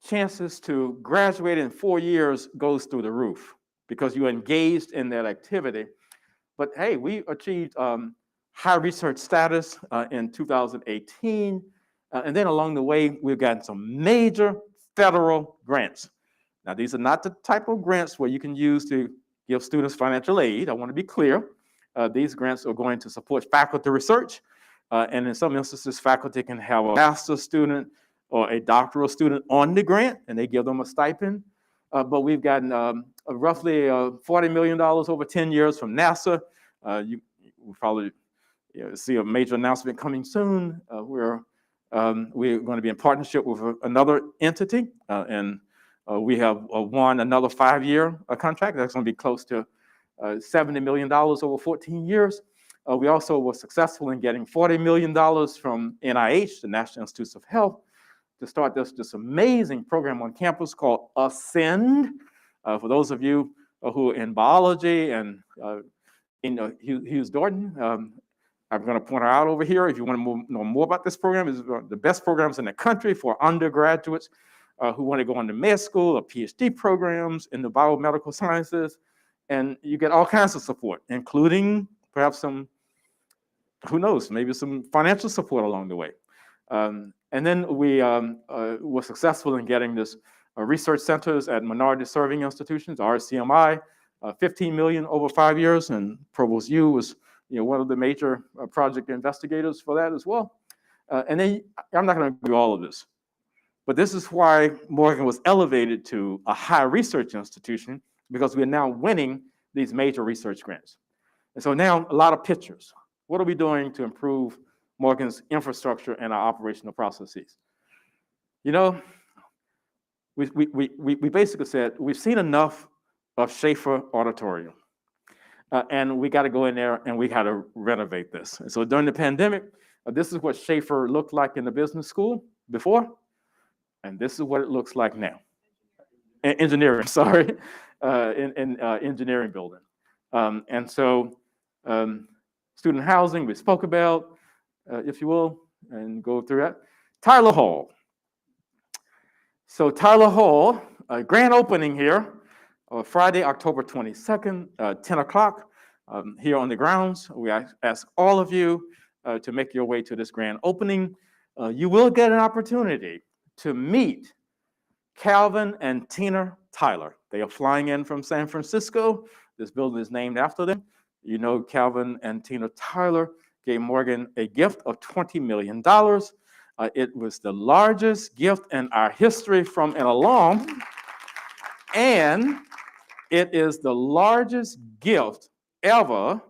chances to graduate in 4 years goes through the roof because you engaged in that activity. But hey, we achieved high research status in 2018. And then along the way, we've gotten some major federal grants. Now, these are not the type of grants where you can use to give students financial aid. I want to be clear. These grants are going to support faculty research. And in some instances, faculty can have a master's student or a doctoral student on the grant, and they give them a stipend. But we've gotten roughly $40 million over 10 years from NASA. You will probably see a major announcement coming soon where we're going to be in partnership with another entity. And we have won another 5-year contract. That's going to be close to $70 million over 14 years. We also were successful in getting $40 million from NIH, the National Institutes of Health, to start this amazing program on campus called Ascend. For those of you who are in biology and in Hughes Dorton, I'm going to point her out over here. If you want to know more about this program, it's the best programs in the country for undergraduates who want to go into med school or PhD programs in the biomedical sciences. And you get all kinds of support, including perhaps some, who knows, maybe some financial support along the way. And then we were successful in getting this research centers at minority serving institutions, RCMI, 15 million over 5 years, and Provost Yu was one of the major project investigators for that as well. And then I'm not going to do all of this, but this is why Morgan was elevated to a high research institution, because we are now winning these major research grants. And so now a lot of pictures. What are we doing to improve Morgan's infrastructure and our operational processes. You know, we basically said, we've seen enough of Schaefer Auditorium. And we got to go in there and we got to renovate this. And so during the pandemic, this is what Schaefer looked like in the business school before, and this is what it looks like now. Engineering, sorry, in engineering building. And so student housing, we spoke about, if you will, and go through that. Tyler Hall. So Tyler Hall, grand opening here, Friday, October 22nd, 10 o'clock, here on the grounds. We ask all of you to make your way to this grand opening. You will get an opportunity to meet Calvin and Tina Tyler. They are flying in from San Francisco. This building is named after them. You know, Calvin and Tina Tyler gave Morgan a gift of $20 million. It was the largest gift in our history from an alum, and it is the largest gift ever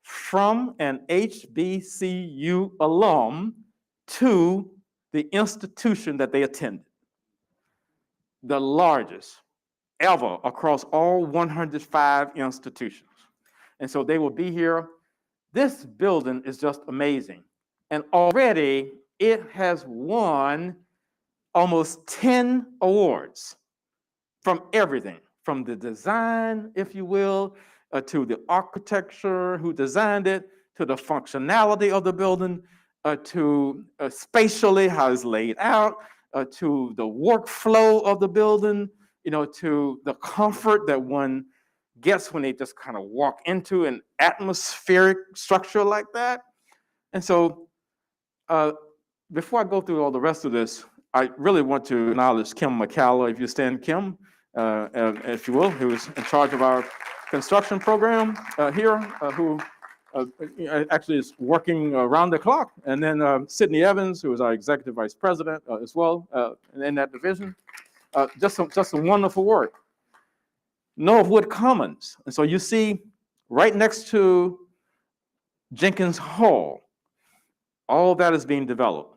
from an HBCU alum to the institution that they attended. The largest ever across all 105 institutions. And so they will be here. This building is just amazing. And already it has won almost 10 awards from everything, from the design, if you will, to the architecture, who designed it, to the functionality of the building, to spatially how it's laid out, to the workflow of the building, you know, to the comfort that one gets when they just kind of walk into an atmospheric structure like that. And so before I go through all the rest of this, I really want to acknowledge Kim McCalla, if you stand, Kim, if you will, who is in charge of our construction program here, who actually is working around the clock. And then Sydney Evans, who is our executive vice president as well in that division. Just some wonderful work. Northwood Commons. And so you see right next to Jenkins Hall, all that is being developed.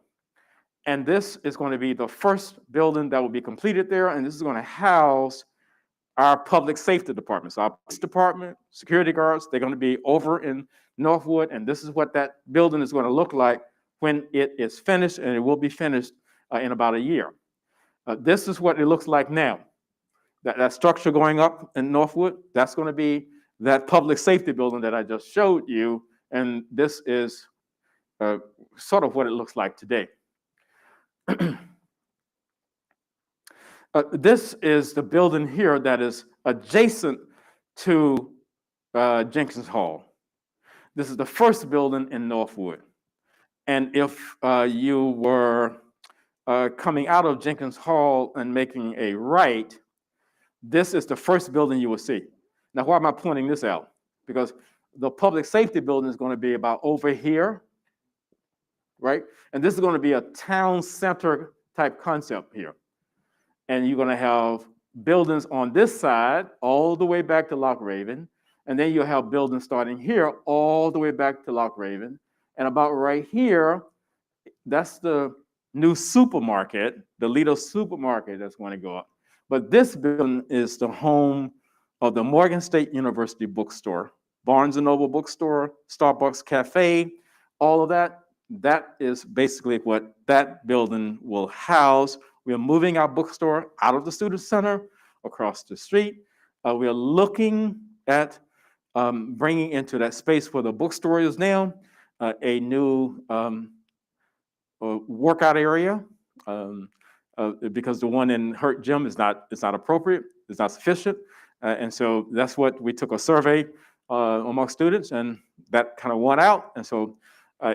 And this is going to be the first building that will be completed there. And this is going to house our public safety departments, our police department, security guards. They're going to be over in Northwood. And this is what that building is going to look like when it is finished. And it will be finished in about a year. This is what it looks like now. That structure going up in Northwood, that's going to be that public safety building that I just showed you. And this is sort of what it looks like today. This is the building here that is adjacent to Jenkins Hall. This is the first building in Northwood. And if you were coming out of Jenkins Hall and making a right, this is the first building you will see. Now, why am I pointing this out? Because the public safety building is going to be about over here, right? And this is going to be a town center type concept here. And you're going to have buildings on this side all the way back to Loch Raven. And then you'll have buildings starting here all the way back to Loch Raven. And about right here, that's the new supermarket, the Lido supermarket that's going to go up. But this building is the home of the Morgan State University Bookstore, Barnes & Noble Bookstore, Starbucks Cafe, all of that. That is basically what that building will house. We are moving our bookstore out of the student center across the street. We are looking at bringing into that space where the bookstore is now a new workout area. Because the one in Hurt Gym is not appropriate, it's not sufficient. And so that's what we took a survey among students, and that kind of won out. And so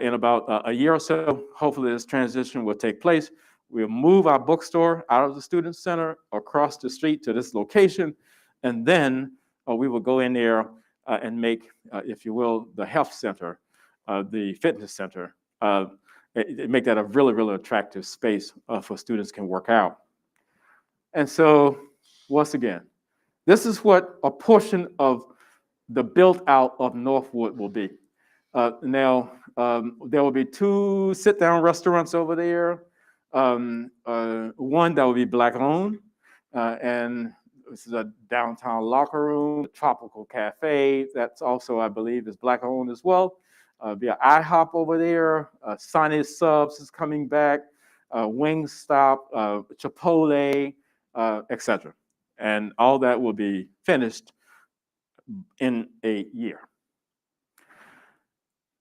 in about a year or so, hopefully this transition will take place. We'll move our bookstore out of the student center across the street to this location, and then we will go in there and make, if you will, the health center, the fitness center, make that a really, really attractive space for students can work out. And so, once again, this is what a portion of the built out of Northwood will be. There will be 2 sit-down restaurants over there. One that will be Black-owned, and this is a downtown locker room, a tropical cafe. That's also, I believe, is Black-owned as well. Be an IHOP over there. Sonny's Subs is coming back. Wingstop, Chipotle, etc. And all that will be finished in a year.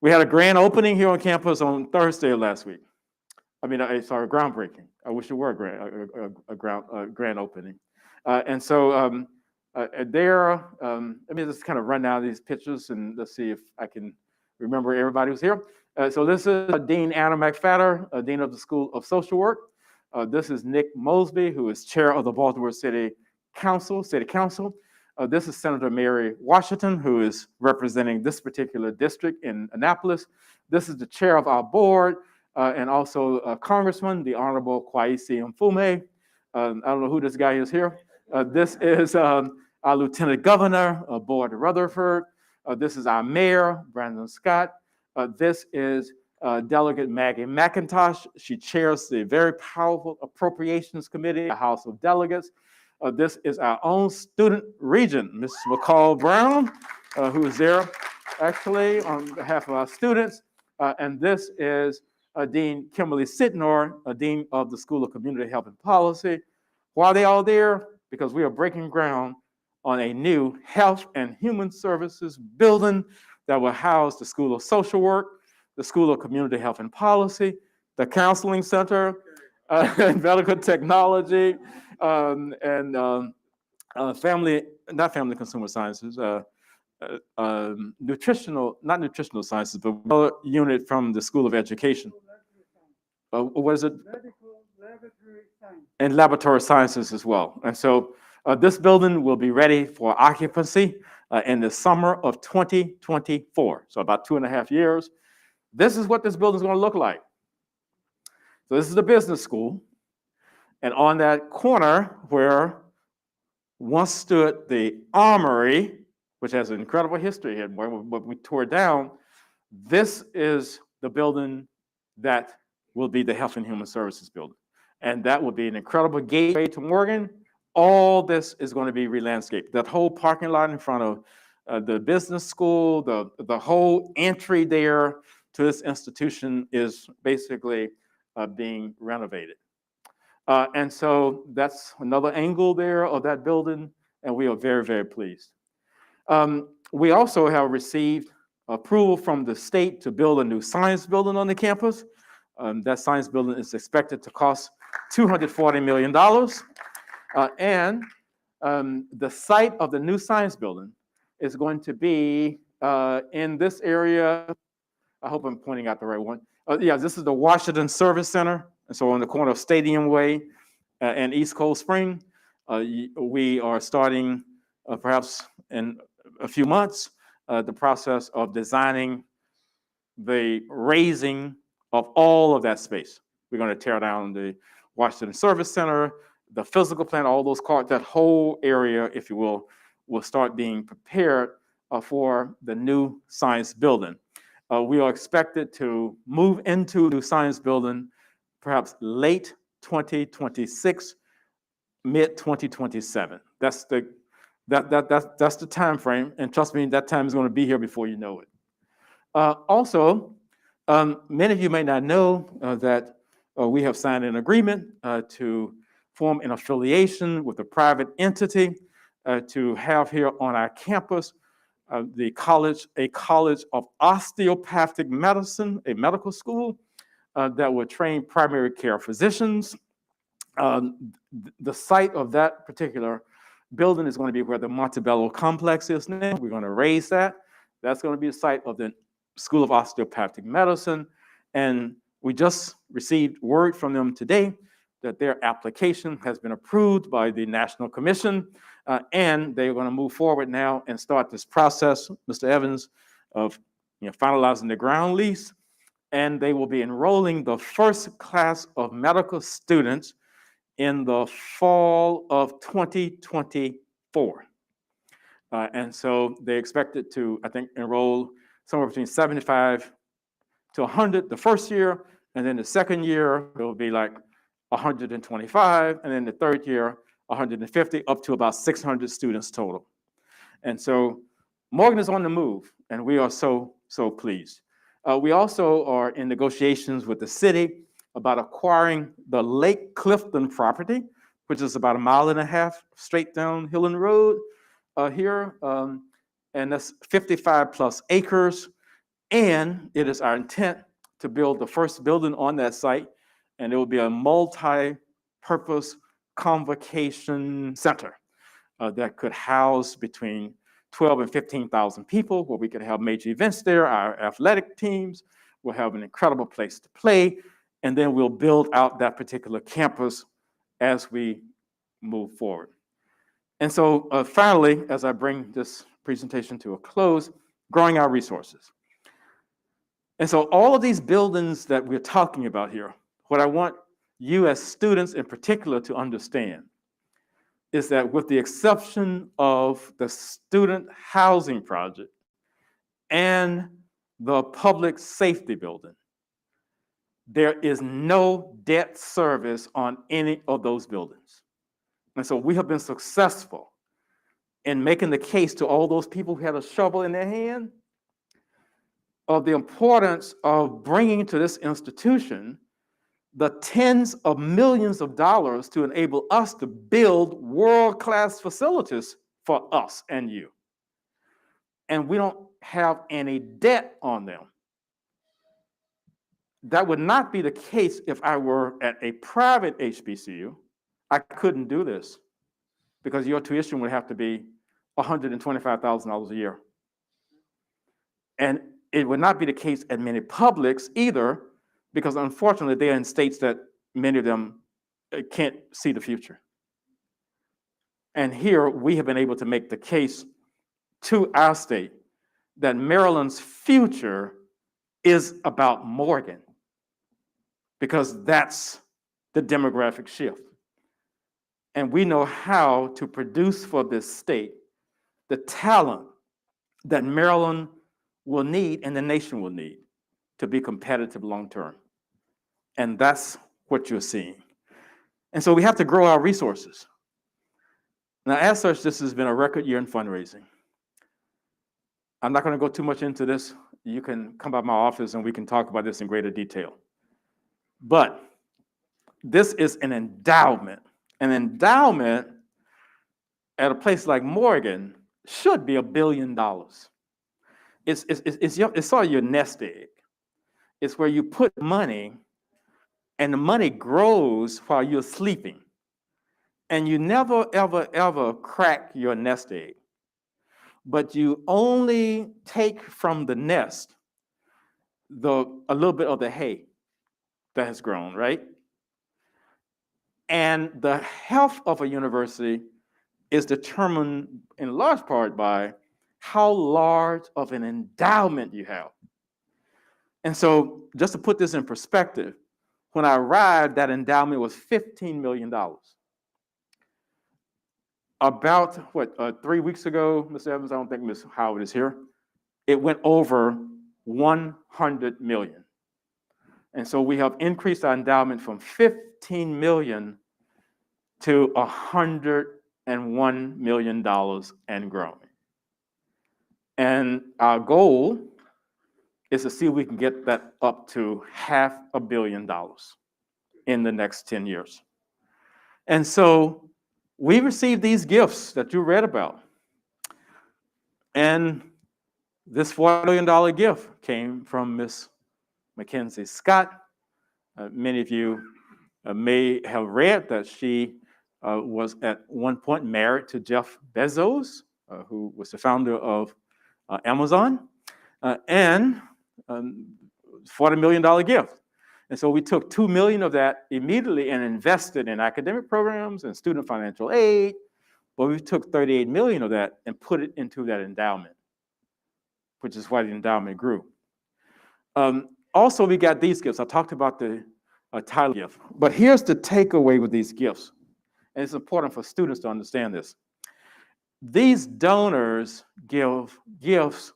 We had a grand opening here on campus on Thursday of last week. Groundbreaking. I wish it were a grand opening. Let me just kind of run down these pictures and let's see if I can remember everybody who's here. So this is Dean Anna McFadder, Dean of the School of Social Work. This is Nick Mosby, who is chair of the Baltimore City Council. This is Senator Mary Washington, who is representing this particular district in Annapolis. This is the chair of our board, and also Congressman, the Honorable Kwesi Mfume. I don't know who this guy is here. This is our Lieutenant Governor, Boyd Rutherford. This is our mayor, Brandon Scott. This is Delegate Maggie McIntosh. She chairs the very powerful Appropriations Committee, the House of Delegates. This is our own student regent, Ms. McCall Brown, who is there actually on behalf of our students. And this is Dean Kimberly Sidner, Dean of the School of Community Health and Policy. Why are they all there? Because we are breaking ground on a new Health and Human Services building that will house the School of Social Work, the School of Community Health and Policy, the Counseling Center, and Medical Technology, family consumer sciences, not nutritional sciences, but unit from the School of Education. What is it? Medical laboratory science. And laboratory sciences as well. And so this building will be ready for occupancy in the summer of 2024. So about 2.5 years. This is what this building is going to look like. So this is the business school. And on that corner where once stood the armory, which has an incredible history here, but we tore down, this is the building that will be the Health and Human Services building. And that will be an incredible gateway to Morgan. All this is going to be re-landscaped. That whole parking lot in front of the business school, the whole entry there to this institution is basically being renovated. And so that's another angle there of that building, and we are very, very pleased. We also have received approval from the state to build a new science building on the campus. That science building is expected to cost $240 million. The site of the new science building is going to be in this area. I hope I'm pointing out the right one. This is the Washington Service Center. And so on the corner of Stadium Way and East Cold Spring, we are starting perhaps in a few months the process of designing the raising of all of that space. We're going to tear down the Washington Service Center, the physical plant, all those cars, that whole area, if you will start being prepared for the new science building. We are expected to move into the science building perhaps late 2026, mid 2027. That's the time frame, and trust me, that time is going to be here before you know it. Also, many of you may not know that we have signed an agreement to form an affiliation with a private entity to have here on our campus a college of osteopathic medicine, a medical school that will train primary care physicians. The site of that particular building is going to be where the Montebello complex is now. We're going to raise that. That's going to be the site of the School of Osteopathic Medicine. And we just received word from them today that their application has been approved by the National Commission, and they're going to move forward now and start this process, Mr. Evans, of finalizing the ground lease. And they will be enrolling the first class of medical students in the fall of 2024. And so they expected to, I think, enroll somewhere between 75 to 100 the first year, and then the second year, it will be like 125, and then the third year, 150, up to about 600 students total. And so Morgan is on the move, and we are so pleased. We also are in negotiations with the city about acquiring the Lake Clifton property, which is about 1.5 miles straight down Hillen Road here. And that's 55 plus acres. And it is our intent to build the first building on that site, and it will be a multi-purpose convocation center that could house between 12 and 15,000 people, where we could have major events there. Our athletic teams will have an incredible place to play, and then we'll build out that particular campus as we move forward. And so finally, as I bring this presentation to a close, growing our resources. And so all of these buildings that we're talking about here, what I want you as students in particular to understand is that with the exception of the student housing project and the public safety building, there is no debt service on any of those buildings. And so we have been successful in making the case to all those people who had a shovel in their hand of the importance of bringing to this institution the tens of millions of dollars to enable us to build world-class facilities for us and you. And we don't have any debt on them. That would not be the case if I were at a private HBCU. I couldn't do this because your tuition would have to be $125,000 a year. And it would not be the case at many publics either, because unfortunately they're in states that many of them can't see the future. And here we have been able to make the case to our state that Maryland's future is about Morgan, because that's the demographic shift. And we know how to produce for this state the talent that Maryland will need and the nation will need to be competitive long-term. And that's what you're seeing. And so we have to grow our resources. Now, as such, this has been a record year in fundraising. I'm not going to go too much into this. You can come by my office and we can talk about this in greater detail. But this is an endowment. An endowment at a place like Morgan should be $1 billion. It's sort of your nest egg. It's where you put money and the money grows while you're sleeping. And you never, ever, ever crack your nest egg. But you only take from the nest a little bit of the hay that has grown, right? And the health of a university is determined in large part by how large of an endowment you have. And so just to put this in perspective, when I arrived, that endowment was $15 million. About 3 weeks ago, Mr. Evans, I don't think Ms. Howard is here, it went over 100 million. And so we have increased our endowment from 15 million to $101 million and growing. And our goal is to see if we can get that up to $500 million in the next 10 years. And so we received these gifts that you read about. And this $4 million gift came from Miss Mackenzie Scott. Many of you may have read that she was at one point married to Jeff Bezos, who was the founder of Amazon, and $40 million gift. And so we took $2 million of that immediately and invested in academic programs and student financial aid, but we took $38 million of that and put it into that endowment, which is why the endowment grew. Also, we got these gifts. I talked about the title gift, but here's the takeaway with these gifts, and it's important for students to understand this. These donors give gifts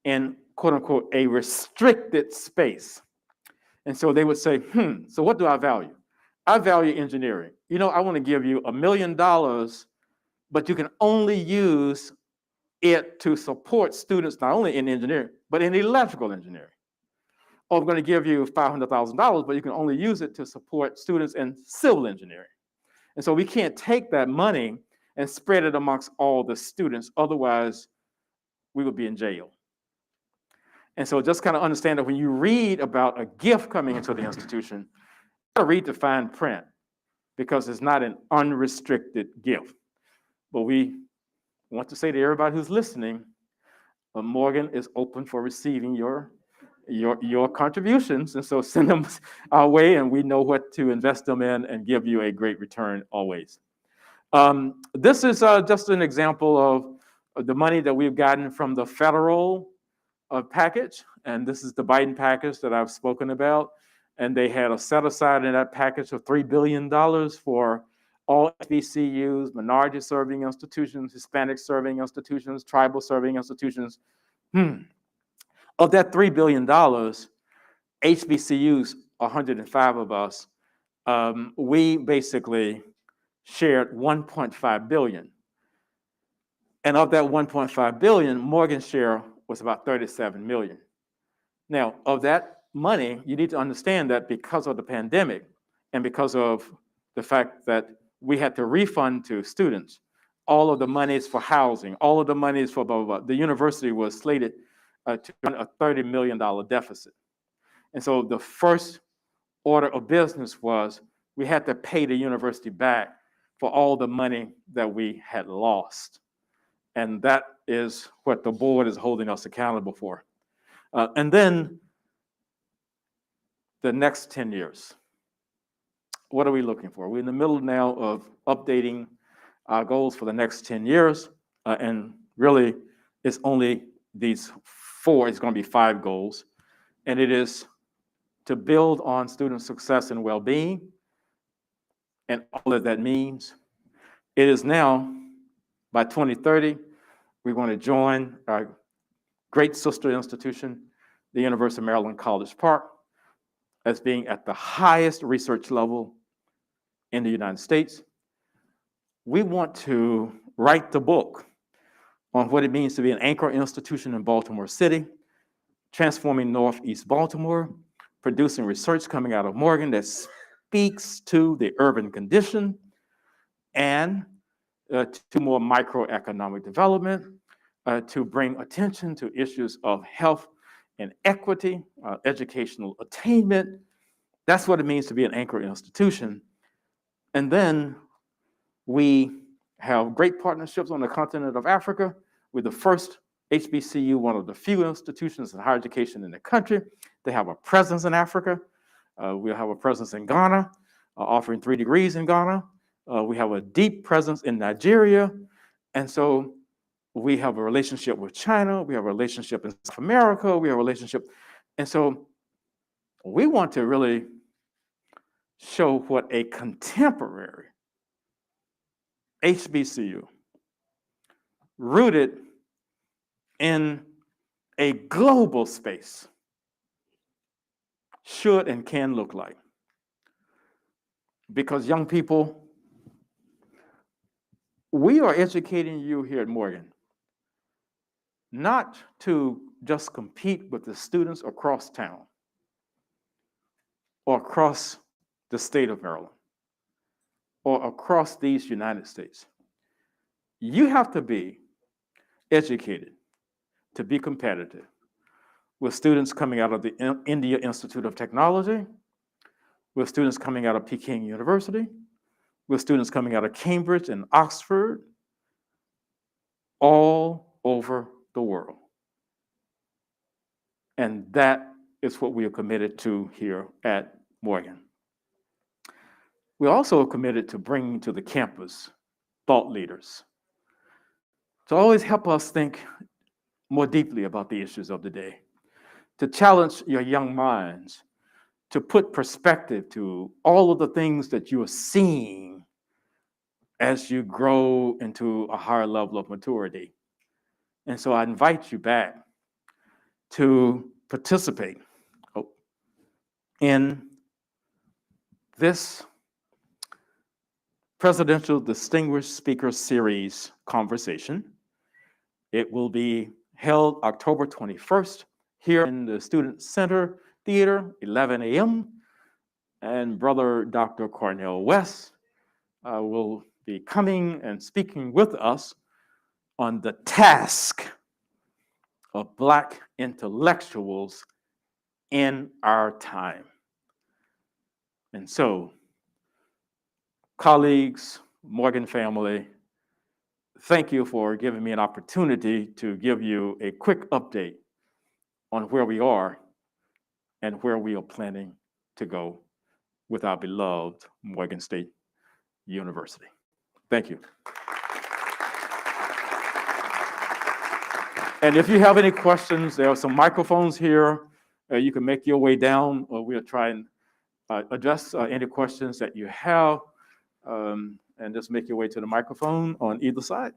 in quote unquote, a restricted space. And so they would say, so what do I value? I value engineering. I want to give you $1 million, but you can only use it to support students not only in engineering, but in electrical engineering. Or I'm going to give you $500,000, but you can only use it to support students in civil engineering. And so we can't take that money and spread it amongst all the students. Otherwise, we would be in jail. And so just kind of understand that when you read about a gift coming into the institution, you got to read the fine print because it's not an unrestricted gift. But we want to say to everybody who's listening, Morgan is open for receiving your contributions. And so send them our way and we know what to invest them in and give you a great return always. This is just an example of the money that we've gotten from the federal package. And this is the Biden package that I've spoken about. And they had a set aside in that package of $3 billion for all HBCUs, minority serving institutions, Hispanic serving institutions, tribal serving institutions. Of that $3 billion, HBCUs, 105 of us, we basically shared $1.5 billion. And of that $1.5 billion, Morgan's share was about $37 million. Now, of that money, you need to understand that because of the pandemic and because of the fact that we had to refund to students all of the monies for housing, all of the monies for blah, blah, blah. The university was slated to run a $30 million deficit. And so the first order of business was we had to pay the university back for all the money that we had lost. And that is what the board is holding us accountable for. And then the next 10 years. What are we looking for? We're in the middle now of updating our goals for the next 10 years. And really, it's only these 4, it's going to be 5 goals. And it is to build on student success and well-being and all that means. It is now, by 2030, we're going to join our great sister institution, the University of Maryland, College Park, as being at the highest research level in the United States. We want to write the book on what it means to be an anchor institution in Baltimore City, transforming Northeast Baltimore, producing research coming out of Morgan that speaks to the urban condition, and to more microeconomic development, to bring attention to issues of health and equity, educational attainment. That's what it means to be an anchor institution. And then we have great partnerships on the continent of Africa. We're the first HBCU, one of the few institutions in higher education in the country. They have a presence in Africa. We'll have a presence in Ghana, offering 3 degrees in Ghana. We have a deep presence in Nigeria. And so we have a relationship with China. We have a relationship in South America. We have a relationship. And so we want to really show what a contemporary HBCU rooted in a global space should and can look like. Because young people, we are educating you here at Morgan not to just compete with the students across town or across the state of Maryland or across these United States. You have to be educated to be competitive with students coming out of the India Institute of Technology, with students coming out of Peking University, with students coming out of Cambridge and Oxford, all over the world. And that is what we are committed to here at Morgan. We also are committed to bringing to the campus thought leaders to always help us think more deeply about the issues of the day, to challenge your young minds, to put perspective to all of the things that you are seeing as you grow into a higher level of maturity. And so I invite you back to participate in this Presidential Distinguished Speaker Series conversation. It will be held October 21st here in the Student Center Theater, 11 a.m. And Brother Dr. Cornell West will be coming and speaking with us on the task of Black intellectuals in our time. And so, colleagues, Morgan family, thank you for giving me an opportunity to give you a quick update on where we are and where we are planning to go with our beloved Morgan State University. Thank you. And if you have any questions, there are some microphones here. You can make your way down, or we'll try and address any questions that you have, and just make your way to the microphone on either side.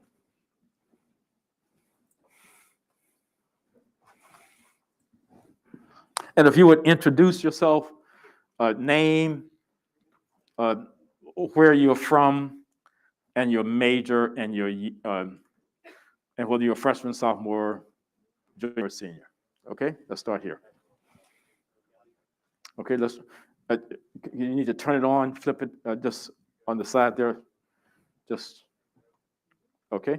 And if you would introduce yourself, name, where you're from, and your major, and your and whether you're a freshman, sophomore, junior, or senior. Okay, let's start here. Okay, let's. You need to turn it on, flip it just on the side there. Just okay.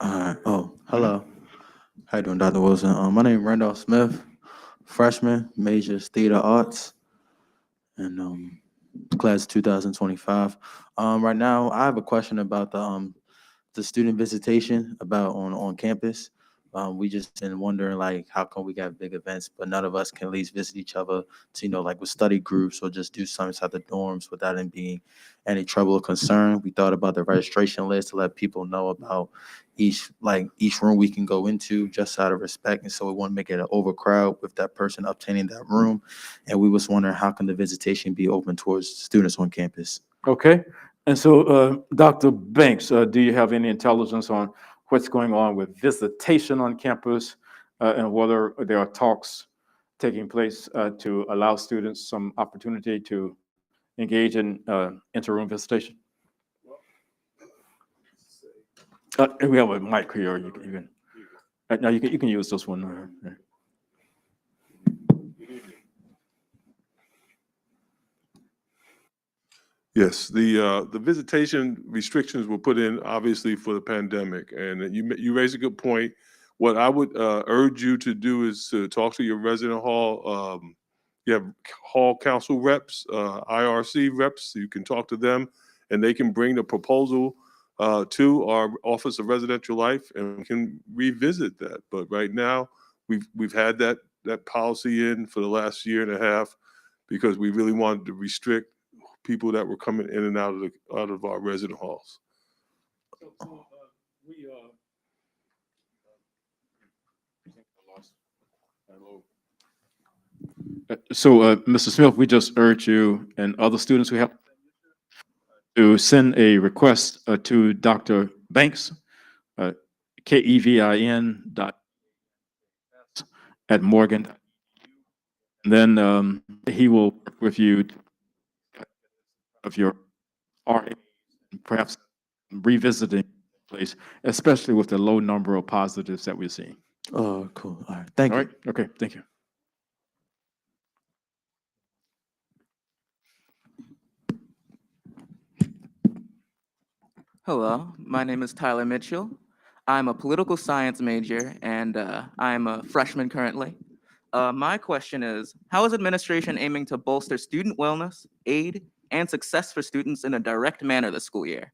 Hello. How you doing, Dr. Wilson? My name is Randolph Smith, freshman, majors theater arts, and class 2025. Right now, I have a question about the student visitation about on campus. We just been wondering, like, how come we got big events, but none of us can at least visit each other to, like with study groups or just do something inside the dorms without it being any trouble or concern. We thought about the registration list to let people know about each room we can go into just out of respect. And so we want to make it an overcrowd with that person obtaining that room. And we was wondering, how can the visitation be open towards students on campus? Okay. And so, Dr. Banks, do you have any intelligence on what's going on with visitation on campus and whether there are talks taking place to allow students some opportunity to engage in interim visitation? We have a mic here. You can use this one. Yes, the visitation restrictions were put in obviously for the pandemic, and you raise a good point. What I would urge you to do is to talk to your resident hall. You have hall council reps, IRC reps. You can talk to them, and they can bring the proposal to our Office of Residential Life, and we can revisit that. But right now, we've had that policy in for the last year and a half because we really wanted to restrict people that were coming in and out of our resident halls. So, Mr. Smith, we just urge you and other students who have to send a request to Dr. Banks, KEVIN.at and then he will work with you of your RA, perhaps revisiting place, especially with the low number of positives that we're seeing. Oh, cool. All right. Thank you. All right. Okay. Thank you. Hello, my name is Tyler Mitchell. I'm a political science major and I'm a freshman currently. My question is, how is administration aiming to bolster student wellness, aid, and success for students in a direct manner this school year?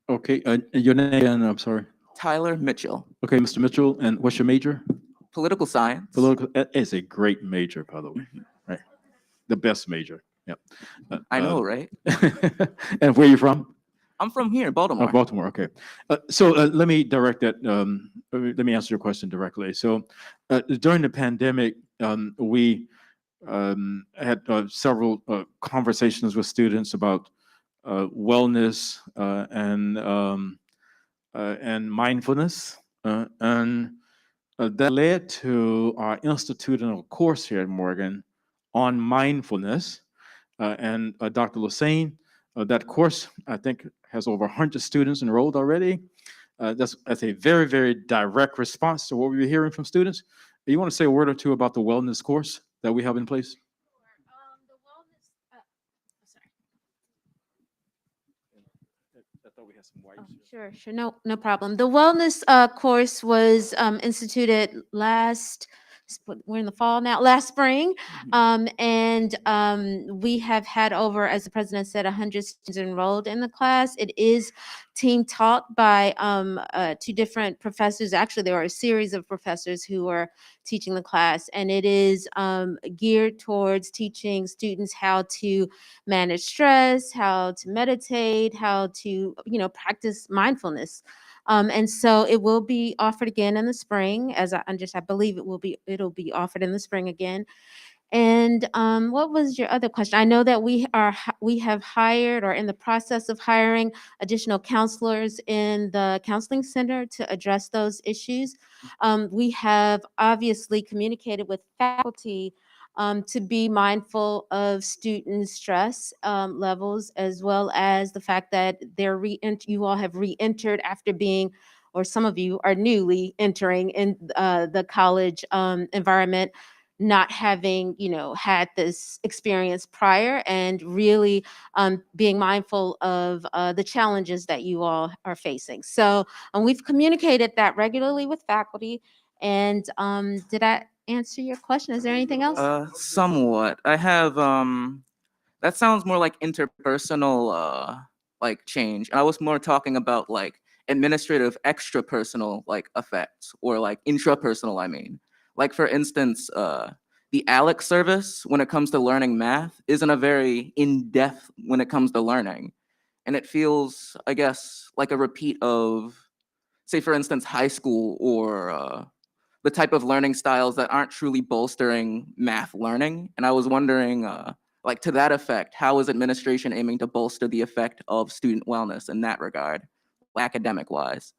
Okay. Your name again, I'm sorry. Tyler Mitchell, Okay, Mr. Mitchell, and what's your major? political science. Political. It's a great major, by the way. Right. The best major. Yep. I know, right? And where are you from? I'm from here, Baltimore. Oh, Baltimore. Okay. So let me direct that. Let me answer your question directly. So during the pandemic, we had several conversations with students about wellness and mindfulness, and that led to our instituting a course here at Morgan on mindfulness. And Dr. Lassane, that course, I think, has over 100 students enrolled already. That's a very, very direct response to what we were hearing from students. You want to say a word or two about the wellness course that we have in place? The wellness, sorry. I thought we had some Oh, sure. No problem. The wellness course was instituted we're in the fall now, last spring. And we have had over, as the president said, 100 students enrolled in the class. It is team taught by two different professors. Actually, there are a series of professors who are teaching the class, and it is geared towards teaching students how to manage stress, how to meditate, how to, practice mindfulness. And so it will be offered again in the spring, as I believe it'll be offered in the spring again. And what was your other question? I know that we have hired, or in the process of hiring, additional counselors in the counseling center to address those issues. We have obviously communicated with faculty to be mindful of student stress levels, as well as the fact that you all have re-entered after being, or some of you are newly entering in the college environment, not having, had this experience prior, and really being mindful of the challenges that you all are facing. So we've communicated that regularly with faculty. And did I answer your question? Is there anything else? Somewhat. I have that sounds more like interpersonal like change. I was more talking about like administrative extrapersonal like effects, or like intrapersonal, I mean. Like for instance, the ALEC service when it comes to learning math isn't a very in-depth when it comes to learning. And it feels, I guess, like a repeat of, say for instance, high school, or the type of learning styles that aren't truly bolstering math learning. And I was wondering, like to that effect, how is administration aiming to bolster the effect of student wellness in that regard, academic-wise?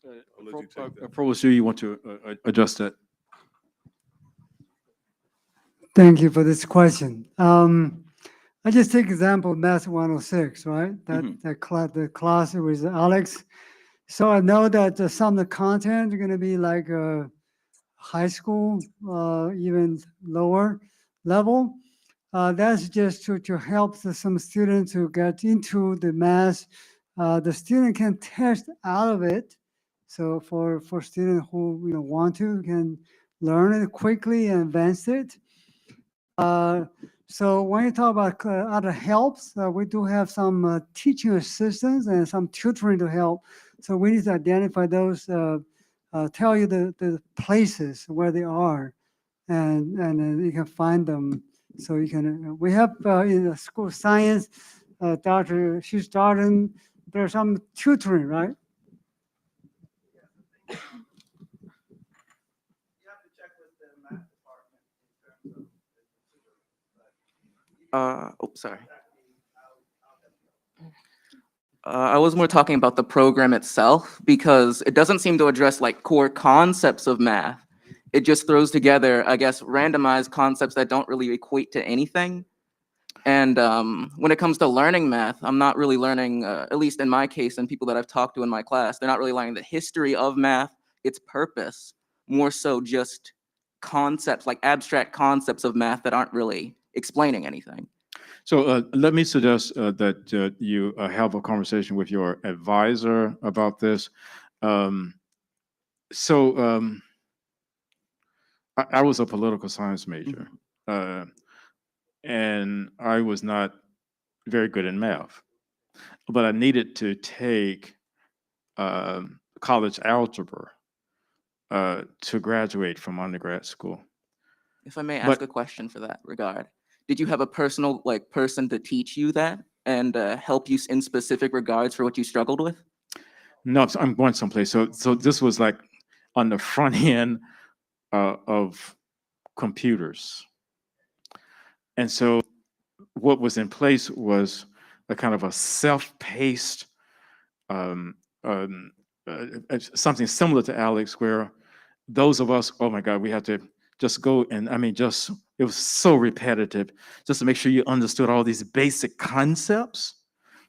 I'll let you take that. Provost, you want to address that? Thank you for this question. I just take example Math 106, right? The class with Alex. So I know that some of the content are going to be like high school, even lower level. That's just to help some students to get into the math. The student can test out of it. So for students who want to, can learn it quickly and advance it. So when you talk about other helps, we do have some teaching assistants and some tutoring to help. So we need to identify those, tell you the places where they are, and then you can find them. So you can, we have in the school of science, Dr. She's starting, there's some tutoring, right? Sorry. I was more talking about the program itself, because it doesn't seem to address like core concepts of math. It just throws together, I guess, randomized concepts that don't really equate to anything. And when it comes to learning math, I'm not really learning, at least in my case and people that I've talked to in my class, they're not really learning the history of math, its purpose, more so just concepts, like abstract concepts of math that aren't really explaining anything. So let me suggest that you have a conversation with your advisor about this. I was a political science major, and I was not very good in math, but I needed to take college algebra to graduate from undergrad school. If I may ask But- a question for that regard, did you have a personal person to teach you that and help you in specific regards for what you struggled with? No, I'm going someplace. So this was like on the front end of computers. And so what was in place was a kind of a self-paced, um, um, something similar to Alex, where those of us, oh my God, we had to just go and, I mean, just, it was so repetitive, just to make sure you understood all these basic concepts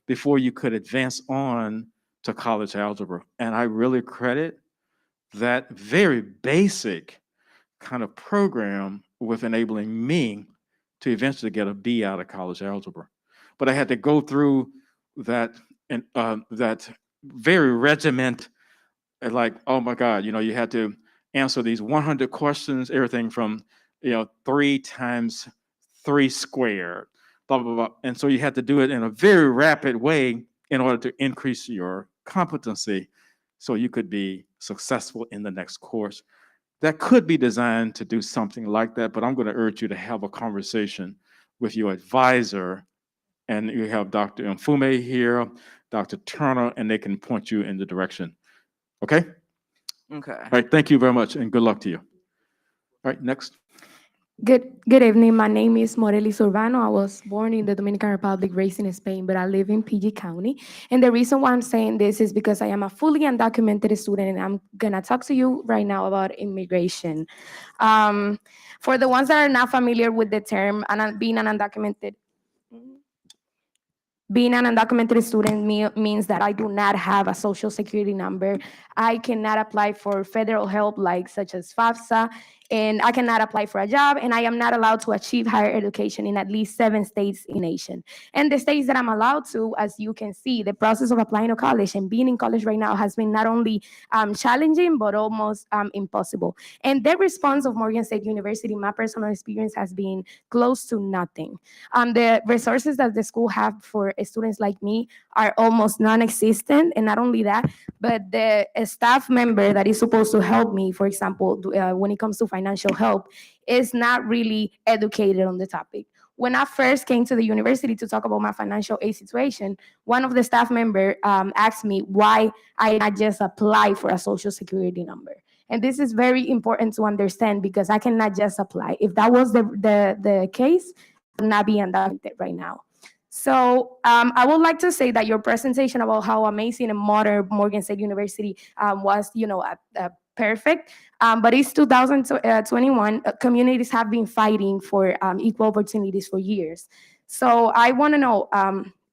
before you could advance on to college algebra. And I really credit that very basic kind of program with enabling me to eventually get a B out of college algebra. But I had to go through that, and that very regiment, and like, oh my God, you had to answer these 100 questions, everything from, 3 times 3 squared, blah, blah, blah. And so you had to do it in a very rapid way in order to increase your competency so you could be successful in the next course. That could be designed to do something like that, but I'm going to urge you to have a conversation with your advisor. And you have Dr. Mfume here, Dr. Turner, and they can point you in the direction. Okay? Okay. All right, thank you very much, and good luck to you. All right, next. Good evening. My name is Morelis Urbano. I was born in the Dominican Republic, raised in Spain, but I live in PG County. And the reason why I'm saying this is because I am a fully undocumented student, and I'm gonna talk to you right now about immigration. For the ones that are not familiar with the term, being an undocumented student means that I do not have a social security number. I cannot apply for federal help such as FAFSA, and I cannot apply for a job, and I am not allowed to achieve higher education in at least 7 states in the nation. And the states that I'm allowed to, as you can see, the process of applying to college and being in college right now has been not only challenging, but almost impossible. And the response of Morgan State University, my personal experience, has been close to nothing. The resources that the school have for students like me are almost non-existent, and not only that, but the staff member that is supposed to help me, for example, when it comes to financial help, is not really educated on the topic. When I first came to the university to talk about my financial aid situation, one of the staff members asked me why I not just apply for a social security number. And this is very important to understand, because I cannot just apply. If that was the case, I would not be undocumented right now. So I would like to say that your presentation about how amazing and modern Morgan State University was, perfect. But it's 2021. Communities have been fighting for equal opportunities for years. So I want to know,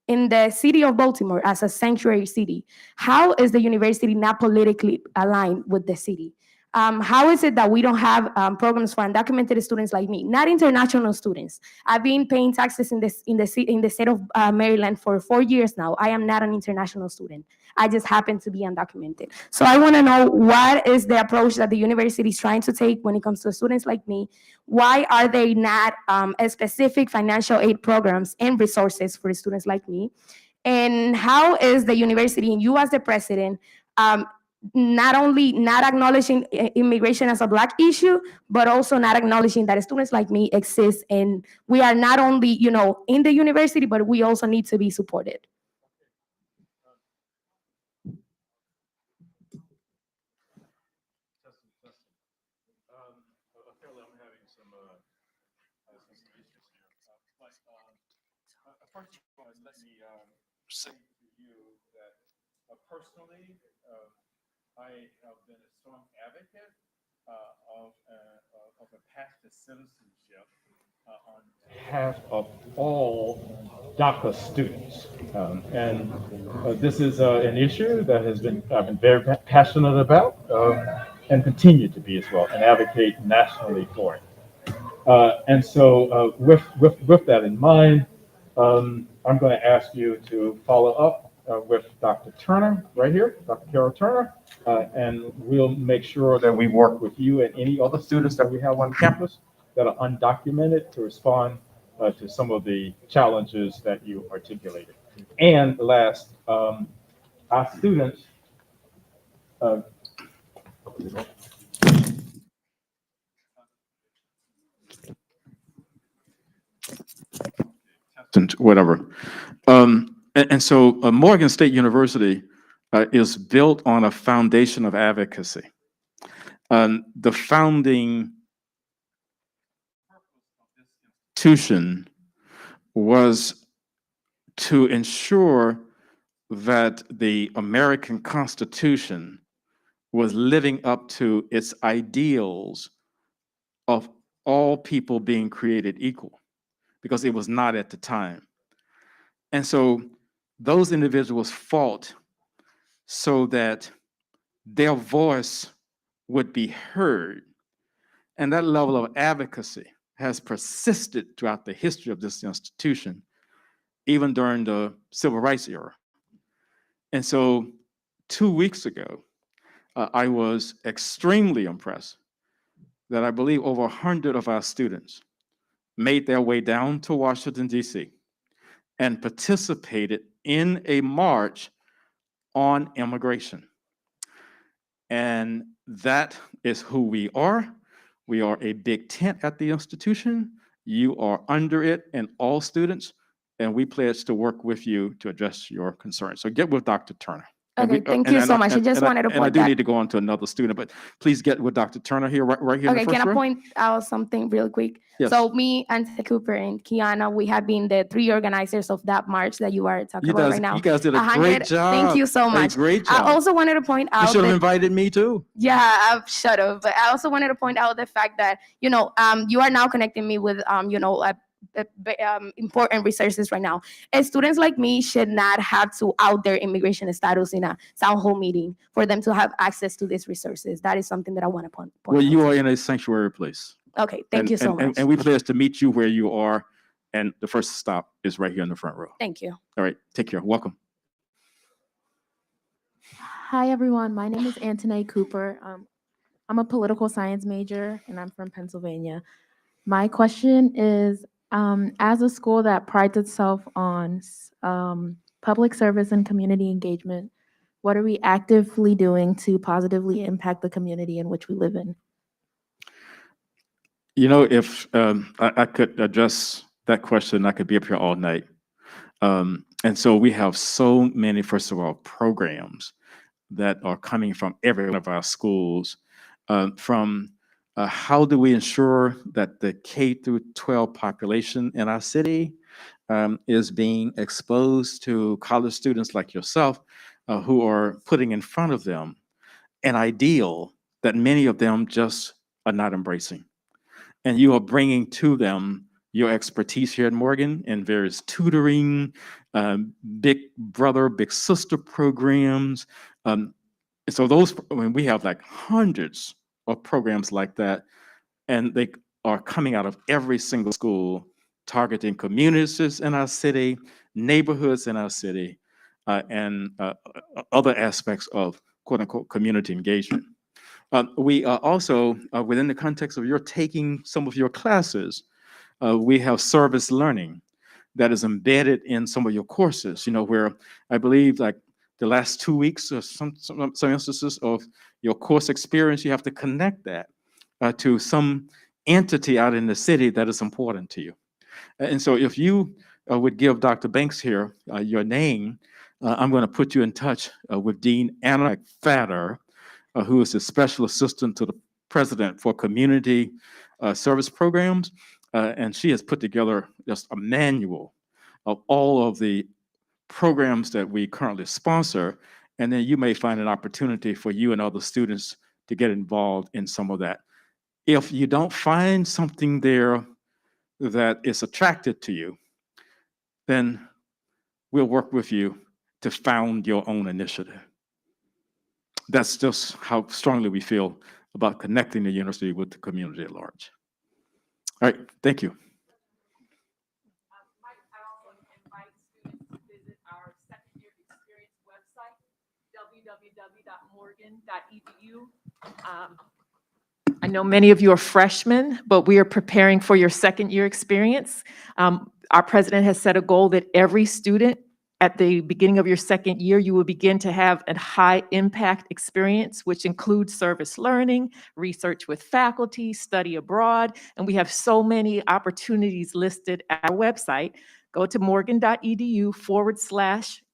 in the city of Baltimore, as a sanctuary city, how is the university not politically aligned with the city? How is it that we don't have programs for undocumented students like me, not international students? I've been paying taxes in the state of Maryland for 4 years now. I am not an international student. I just happen to be undocumented. So I want to know, what is the approach that the university is trying to take when it comes to students like me? Why are they not a specific financial aid programs and resources for students like me? And how is the university, and you as the president, not only not acknowledging immigration as a Black issue, but also not acknowledging that students like me exist, and we are not only, in the university, but we also need to be supported. Let me say to you that personally, I have been a strong advocate of a path to citizenship on behalf of all DACA students. And this is an issue that I've been very passionate about and continue to be as well, and advocate nationally for it. And so with that in mind, I'm going to ask you to follow up with Dr. Turner right here, Dr. Carol Turner, and we'll make sure that we work with you and any other students that we have on campus that are undocumented to respond to some of the challenges that you articulated. And last, our students, whatever. And so Morgan State University is built on a foundation of advocacy. The founding institution was to ensure that the American Constitution was living up to its ideals of all people being created equal, because it was not at the time. And so those individuals fought so that their voice would be heard. And that level of advocacy has persisted throughout the history of this institution, even during the Civil Rights era. And so 2 weeks ago, I was extremely impressed that I believe over 100 of our students made their way down to Washington, D.C. and participated in a march on immigration. And that is who we are. We are a big tent at the institution. You are under it, and all students, and we pledge to work with you to address your concerns. So get with Dr. Turner. Okay, thank you so much. I just wanted to And I point do that. need to go on to another student, but please get with Dr. Turner here, right here in Okay, the first can I row. point out something real quick? Yes. So me, Ante Cooper, and Kiana, we have been the 3 organizers of that march that you are talking You about guys, right now. you guys did a 100 great job. Thank you so much. A great job. I also wanted to point You out should have that, invited me too. yeah, shut up. But I also wanted to point out the fact that, you are now connecting me with, important resources right now. And students like me should not have to out their immigration status in a town hall meeting for them to have access to these resources. That is something that I want to point Well, out. you are in a sanctuary place. Okay, thank you so much. And we pledge to meet you where you are. And the first stop is right here in the front row. Thank you. All right, take care. Welcome. Hi, everyone. My name is Antoinette Cooper. I'm a political science major, and I'm from Pennsylvania. My question is, as a school that prides itself on public service and community engagement, what are we actively doing to positively impact the community in which we live in? You know, if I could address that question, I could be up here all night. And so we have so many, first of all, programs that are coming from every one of our schools, from how do we ensure that the K through 12 population in our city is being exposed to college students like yourself, who are putting in front of them an ideal that many of them just are not embracing. And you are bringing to them your expertise here at Morgan in various tutoring, big brother, big sister programs. So we have like hundreds of programs like that, and they are coming out of every single school, targeting communities in our city, neighborhoods in our city, and other aspects of quote unquote community engagement. We are also, within the context of your taking some of your classes, we have service learning that is embedded in some of your courses, where I believe like the last 2 weeks or some instances of your course experience, you have to connect that to some entity out in the city that is important to you. And so if you would give Dr. Banks here your name, I'm going to put you in touch with Dean Anna McFadder, who is the special assistant to the president for community service programs. And she has put together just a manual of all of the programs that we currently sponsor. And then you may find an opportunity for you and other students to get involved in some of that. If you don't find something there that is attractive to you, then we'll work with you to found your own initiative. That's just how strongly we feel about connecting the university with the community at large. All right, thank you. I also invite students to visit our second year experience website, www.morgan.edu. I know many of you are freshmen, but we are preparing for your second year experience. Our president has set a goal that every student at the beginning of your second year, you will begin to have a high impact experience, which includes service learning, research with faculty, study abroad, and we have so many opportunities listed at our website. Go to morgan.edu/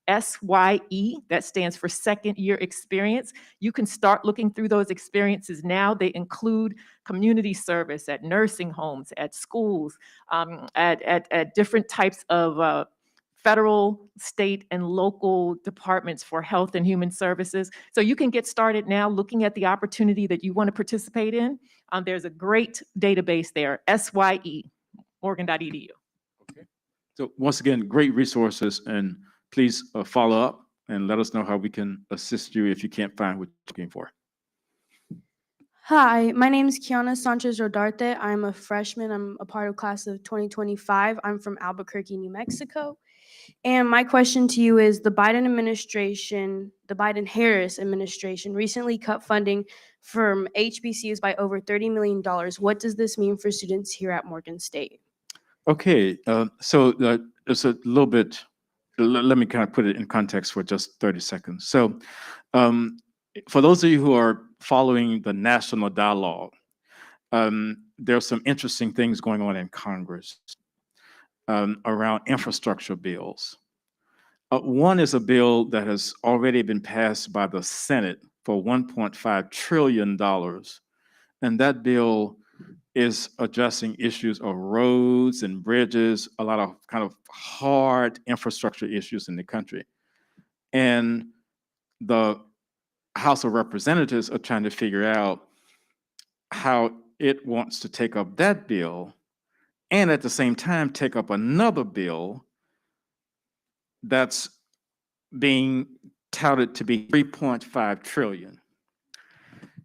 SYE, that stands for second year experience. You can start looking through those experiences now. They include community service at nursing homes, at schools, at different types of federal, state, and local departments for health and human services. So you can get started now looking at the opportunity that you want to participate in. There's a great database there, SYE, morgan.edu. Okay. So once again, great resources, and please follow up and let us know how we can assist you if you can't find what you're looking for. Hi, my name is Kiana Sanchez Rodarte. I'm a freshman. I'm a part of class of 2025. I'm from Albuquerque, New Mexico. And my question to you is, the Biden-Harris administration recently cut funding from HBCUs by over $30 million. What does this mean for students here at Morgan State? Okay, so it's a little bit, let me kind of put it in context for just 30 seconds. So for those of you who are following the national dialogue, there are some interesting things going on in Congress around infrastructure bills. One is a bill that has already been passed by the Senate for $1.5 trillion. And that bill is addressing issues of roads and bridges, a lot of kind of hard infrastructure issues in the country. And the House of Representatives are trying to figure out how it wants to take up that bill and at the same time take up another bill that's being touted to be $3.5 trillion.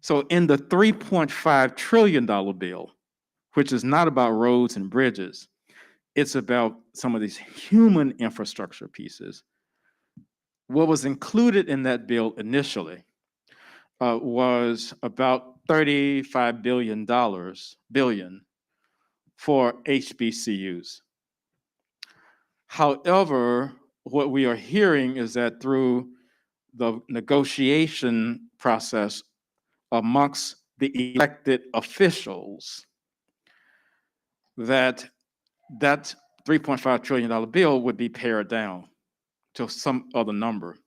So in the $3.5 trillion bill, which is not about roads and bridges, it's about some of these human infrastructure pieces. What was included in that bill initially was about $35 billion for HBCUs. However, what we are hearing is that through the negotiation process amongst the elected officials, that $3.5 trillion bill would be pared down to some other number.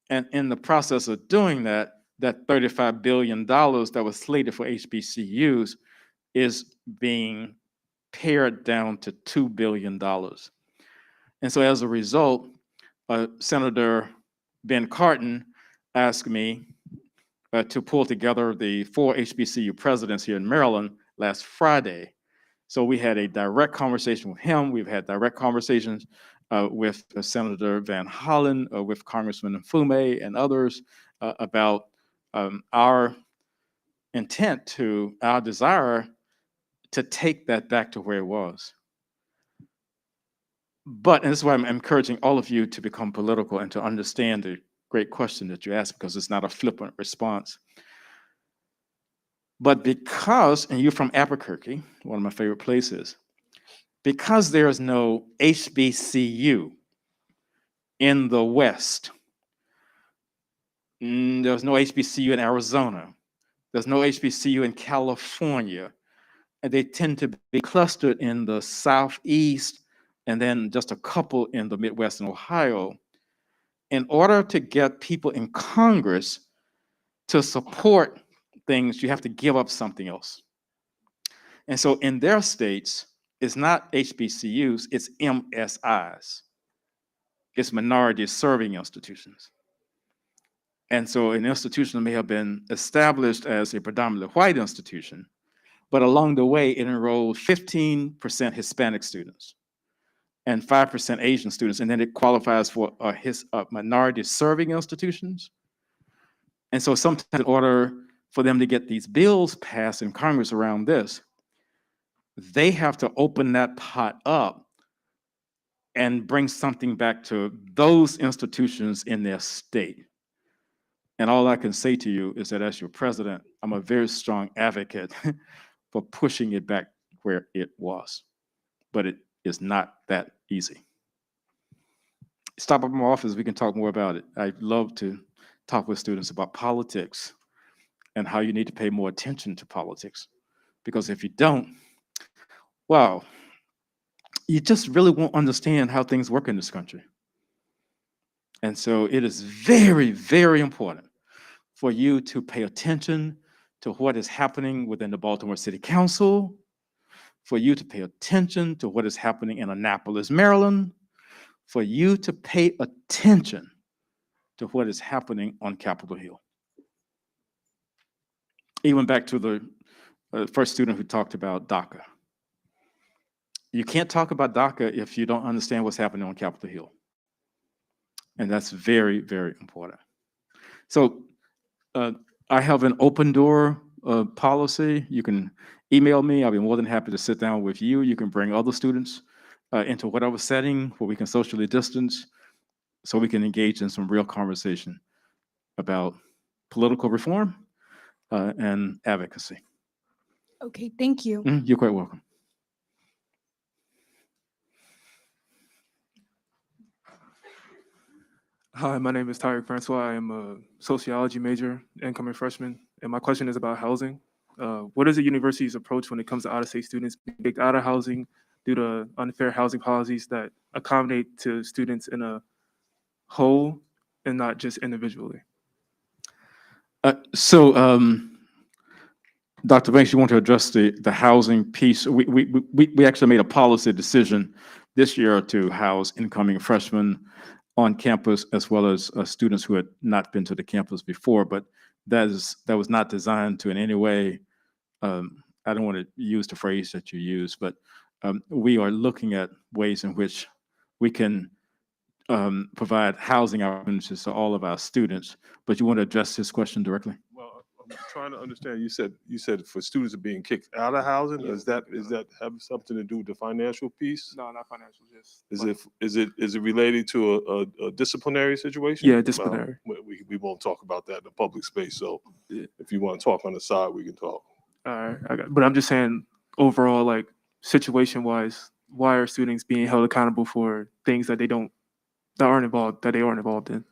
And in the process of doing that, that $35 billion that was slated for HBCUs is being pared down to $2 billion. And so as a result, Senator Ben Carton asked me to pull together the 4 HBCU presidents here in Maryland last Friday. So we had a direct conversation with him. We've had direct conversations with Senator Van Hollen, with Congressman Mfume and others about our intent our desire to take that back to where it was. But, and this is why I'm encouraging all of you to become political and to understand the great question that you asked, because it's not a flippant response. But because, and you're from Albuquerque, one of my favorite places, because there is no HBCU in the West, there's no HBCU in Arizona, there's no HBCU in California, and they tend to be clustered in the Southeast and then just a couple in the Midwest and Ohio. In order to get people in Congress to support things, you have to give up something else. And so in their states, it's not HBCUs, it's MSIs. It's minority serving institutions. And so an institution may have been established as a predominantly white institution, but along the way, it enrolled 15% Hispanic students and 5% Asian students, and then it qualifies for minority serving institutions. And so sometimes in order for them to get these bills passed in Congress around this, they have to open that pot up and bring something back to those institutions in their state. And all I can say to you is that as your president, I'm a very strong advocate for pushing it back where it was. But it is not that easy. Stop up in my office, we can talk more about it. I love to talk with students about politics and how you need to pay more attention to politics. Because if you don't, well, you just really won't understand how things work in this country. And so it is very, very important for you to pay attention to what is happening within the Baltimore City Council, for you to pay attention to what is happening in Annapolis, Maryland, for you to pay attention to what is happening on Capitol Hill. Even back to the first student who talked about DACA. You can't talk about DACA if you don't understand what's happening on Capitol Hill. And that's very, very important. So I have an open door policy. You can email me. I'll be more than happy to sit down with you. You can bring other students into whatever setting where we can socially distance so we can engage in some real conversation about political reform and advocacy. Okay, thank you. You're quite welcome. Hi, my name is Tyrick Francois. I am a sociology major, incoming freshman, and my question is about housing. What is the university's approach when it comes to out-of-state students being kicked out of housing due to unfair housing policies that accommodate to students in a whole and not just individually? Dr. Banks, you want to address the housing piece? We actually made a policy decision this year to house incoming freshmen on campus, as well as students who had not been to the campus before, but that was not designed to in any way, I don't want to use the phrase that you use, but we are looking at ways in which we can provide housing opportunities to all of our students. But you want to address this question directly? Well, I'm trying to understand. You said for students are being kicked out of housing. Yeah. Is that have something to do with the financial piece? No, not financial, just. Is it related to a disciplinary situation? Yeah, disciplinary. Well, we won't talk about that in the public space. So if you want to talk on the side, we can talk. All right, but I'm just saying overall, like situation-wise, why are students being held accountable for things that they aren't involved in?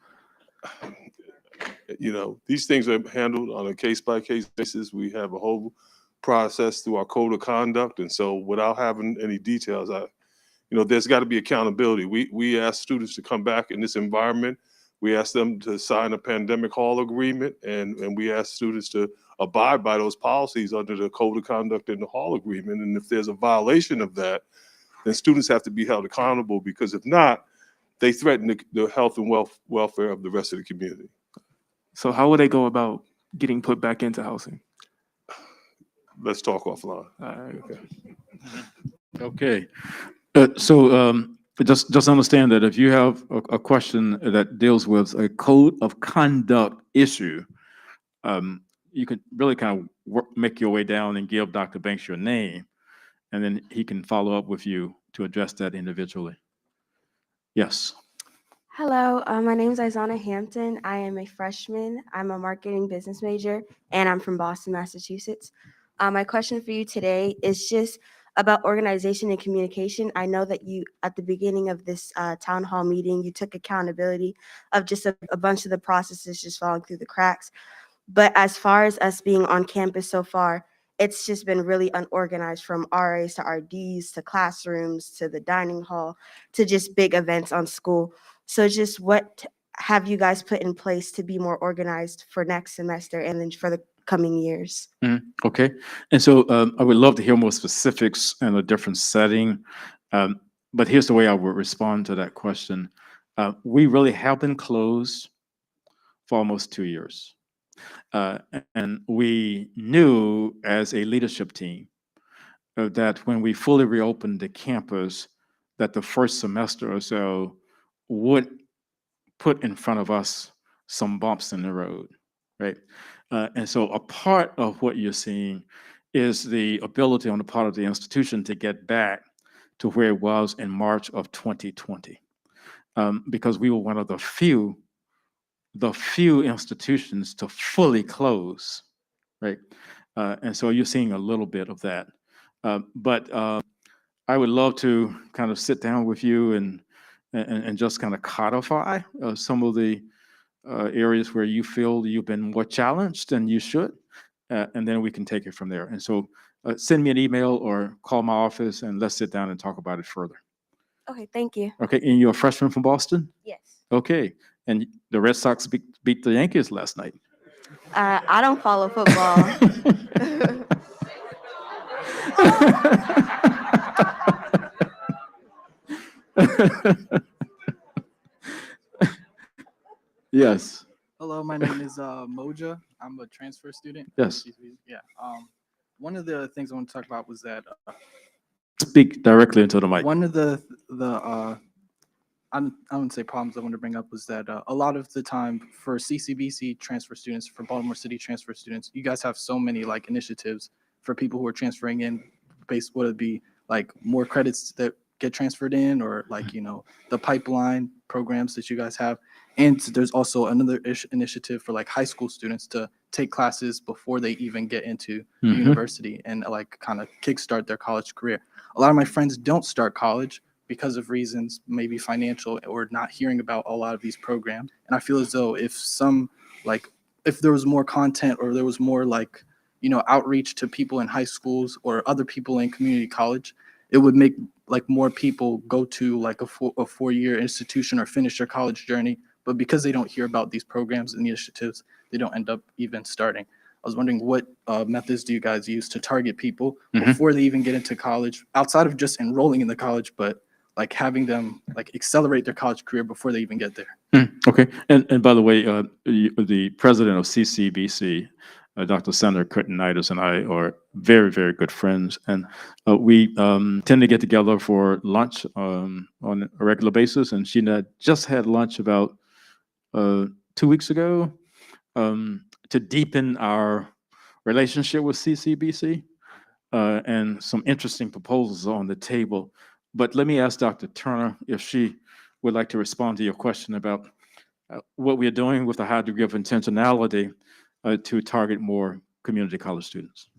You know, these things are handled on a case-by-case basis. We have a whole process through our code of conduct, and so without having any details, there's got to be accountability. We ask students to come back in this environment. We ask them to sign a pandemic hall agreement, and we ask students to abide by those policies under the code of conduct and the hall agreement. And if there's a violation of that, then students have to be held accountable, because if not, they threaten the health and welfare of the rest of the community. So how would they go about getting put back into housing? Let's talk offline. All right. Okay. Okay. Just understand that if you have a question that deals with a code of conduct issue, you can really kind of make your way down and give Dr. Banks your name, and then he can follow up with you to address that individually. Yes. Hello, my name is Izana Hampton. I am a freshman. I'm a marketing business major, and I'm from Boston, Massachusetts. My question for you today is just about organization and communication. I know that you, at the beginning of this town hall meeting, you took accountability of just a bunch of the processes just falling through the cracks. But as far as us being on campus so far, it's just been really unorganized, from RAs to RDs to classrooms to the dining hall to just big events on school. So just what have you guys put in place to be more organized for next semester and then for the coming years? Okay. And so I would love to hear more specifics in a different setting. But here's the way I would respond to that question. We really have been closed for almost 2 years. And we knew as a leadership team that when we fully reopened the campus, that the first semester or so would put in front of us some bumps in the road, right? And so a part of what you're seeing is the ability on the part of the institution to get back to where it was in March of 2020, because we were one of the few institutions to fully close, right? And so you're seeing a little bit of that. But I would love to kind of sit down with you and just kind of codify some of the areas where you feel you've been more challenged than you should, and then we can take it from there. And so send me an email or call my office, and let's sit down and talk about it further. Okay, thank you. Okay, and you're a freshman from Boston? Yes. Okay, And the Red Sox beat the Yankees last night. I don't follow football. Yes, Hello, my name is Moja. I'm a transfer student. yes. Yeah. One of the things I want to talk about was that Speak directly into the mic. one of the I wouldn't say problems I want to bring up was that a lot of the time for CCBC transfer students, for Baltimore City transfer students, you guys have so many like initiatives for people who are transferring in, based whether it be like more credits that get transferred in, or like, you know, the pipeline programs that you guys have. And there's also another initiative for like high school students to take classes before they even get into Mhm. university and like kind of kickstart their college career. A lot of my friends don't start college because of reasons maybe financial or not hearing about a lot of these programs. And I feel as though if if there was more content, or there was more like, you know, outreach to people in high schools or other people in community college, it would make like more people go to like a 4-year institution or finish their college journey. But because they don't hear about these programs and initiatives, they don't end up even starting. I was wondering, what methods do you guys use to target people Mhm. before they even get into college, outside of just enrolling in the college, but like having them like accelerate their college career before they even get there? Okay, and by the way, the president of CCBC, Dr. Sidner and I are very, very good friends, and we tend to get together for lunch on a regular basis. And she and I just had lunch about 2 weeks ago to deepen our relationship with CCBC, and some interesting proposals on the table. But let me ask Dr. Turner if she would like to respond to your question about what we are doing with a high degree of intentionality to target more community college students.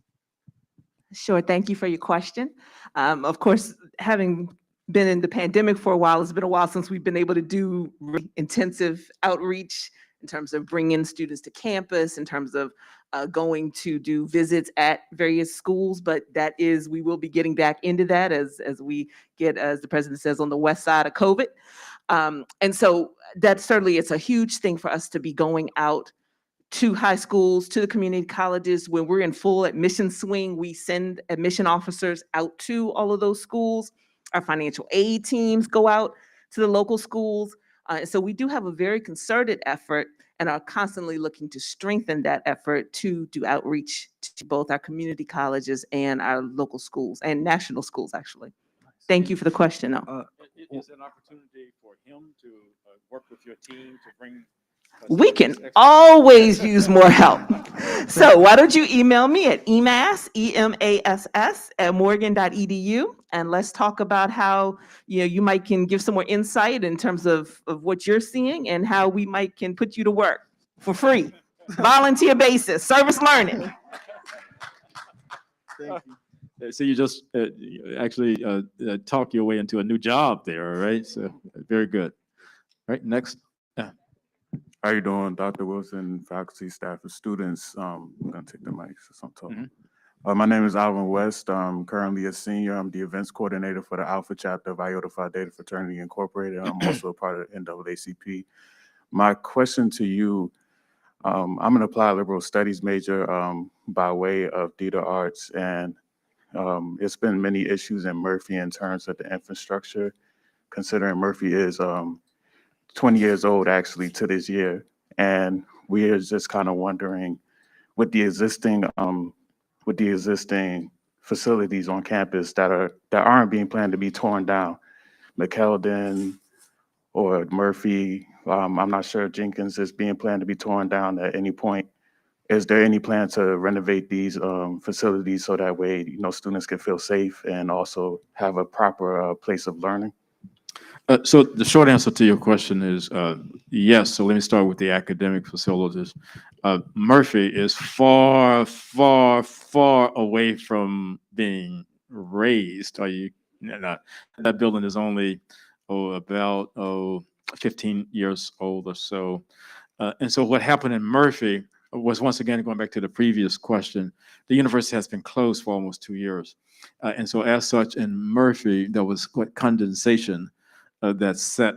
Sure. Thank you for your question. Of course, having been in the pandemic for a while, it's been a while since we've been able to do really intensive outreach in terms of bringing students to campus, in terms of going to do visits at various schools. But we will be getting back into that as we get, as the president says, on the west side of COVID. And so that certainly, it's a huge thing for us to be going out to high schools, to the community colleges. When we're in full admission swing, we send admission officers out to all of those schools. Our financial aid teams go out to the local schools. So we do have a very concerted effort and are constantly looking to strengthen that effort to do outreach to both our community colleges and our local schools and national schools, actually. Thank you for the question. Is it an opportunity for him to work with your team to bring? We can always use more help. So why don't you email me at emass, EMASS, @morgan.edu, and let's talk about how, you know, you might can give some more insight in terms of what you're seeing and how we might can put you to work for free, volunteer basis, service learning. Thank you. So you just actually talk your way into a new job there, right? So very good. Right, next. Yeah. How you doing, Dr. Wilson, faculty, staff, and students? I'm gonna take the mic since I'm talking. My name is Alvin West. I'm currently a senior. I'm the events coordinator for the Alpha chapter of Iota Phi Theta Fraternity Incorporated. I'm also a part of NAACP. My question to you, I'm an applied liberal studies major by way of theater arts, and it's been many issues in Murphy in terms of the infrastructure, considering Murphy is 20 years old actually to this year. And we are just kind of wondering, with the existing facilities on campus that aren't being planned to be torn down, McKeldin or Murphy, I'm not sure Jenkins is being planned to be torn down at any point. Is there any plan to renovate these facilities so that way, you know, students can feel safe and also have a proper place of learning? So the short answer to your question is yes. So let me start with the academic facilities. Murphy is far, far, far away from being raised. That building is only about 15 years old or so. And so what happened in Murphy was, once again, going back to the previous question, the university has been closed for almost 2 years. And so as such, in Murphy, there was condensation that's set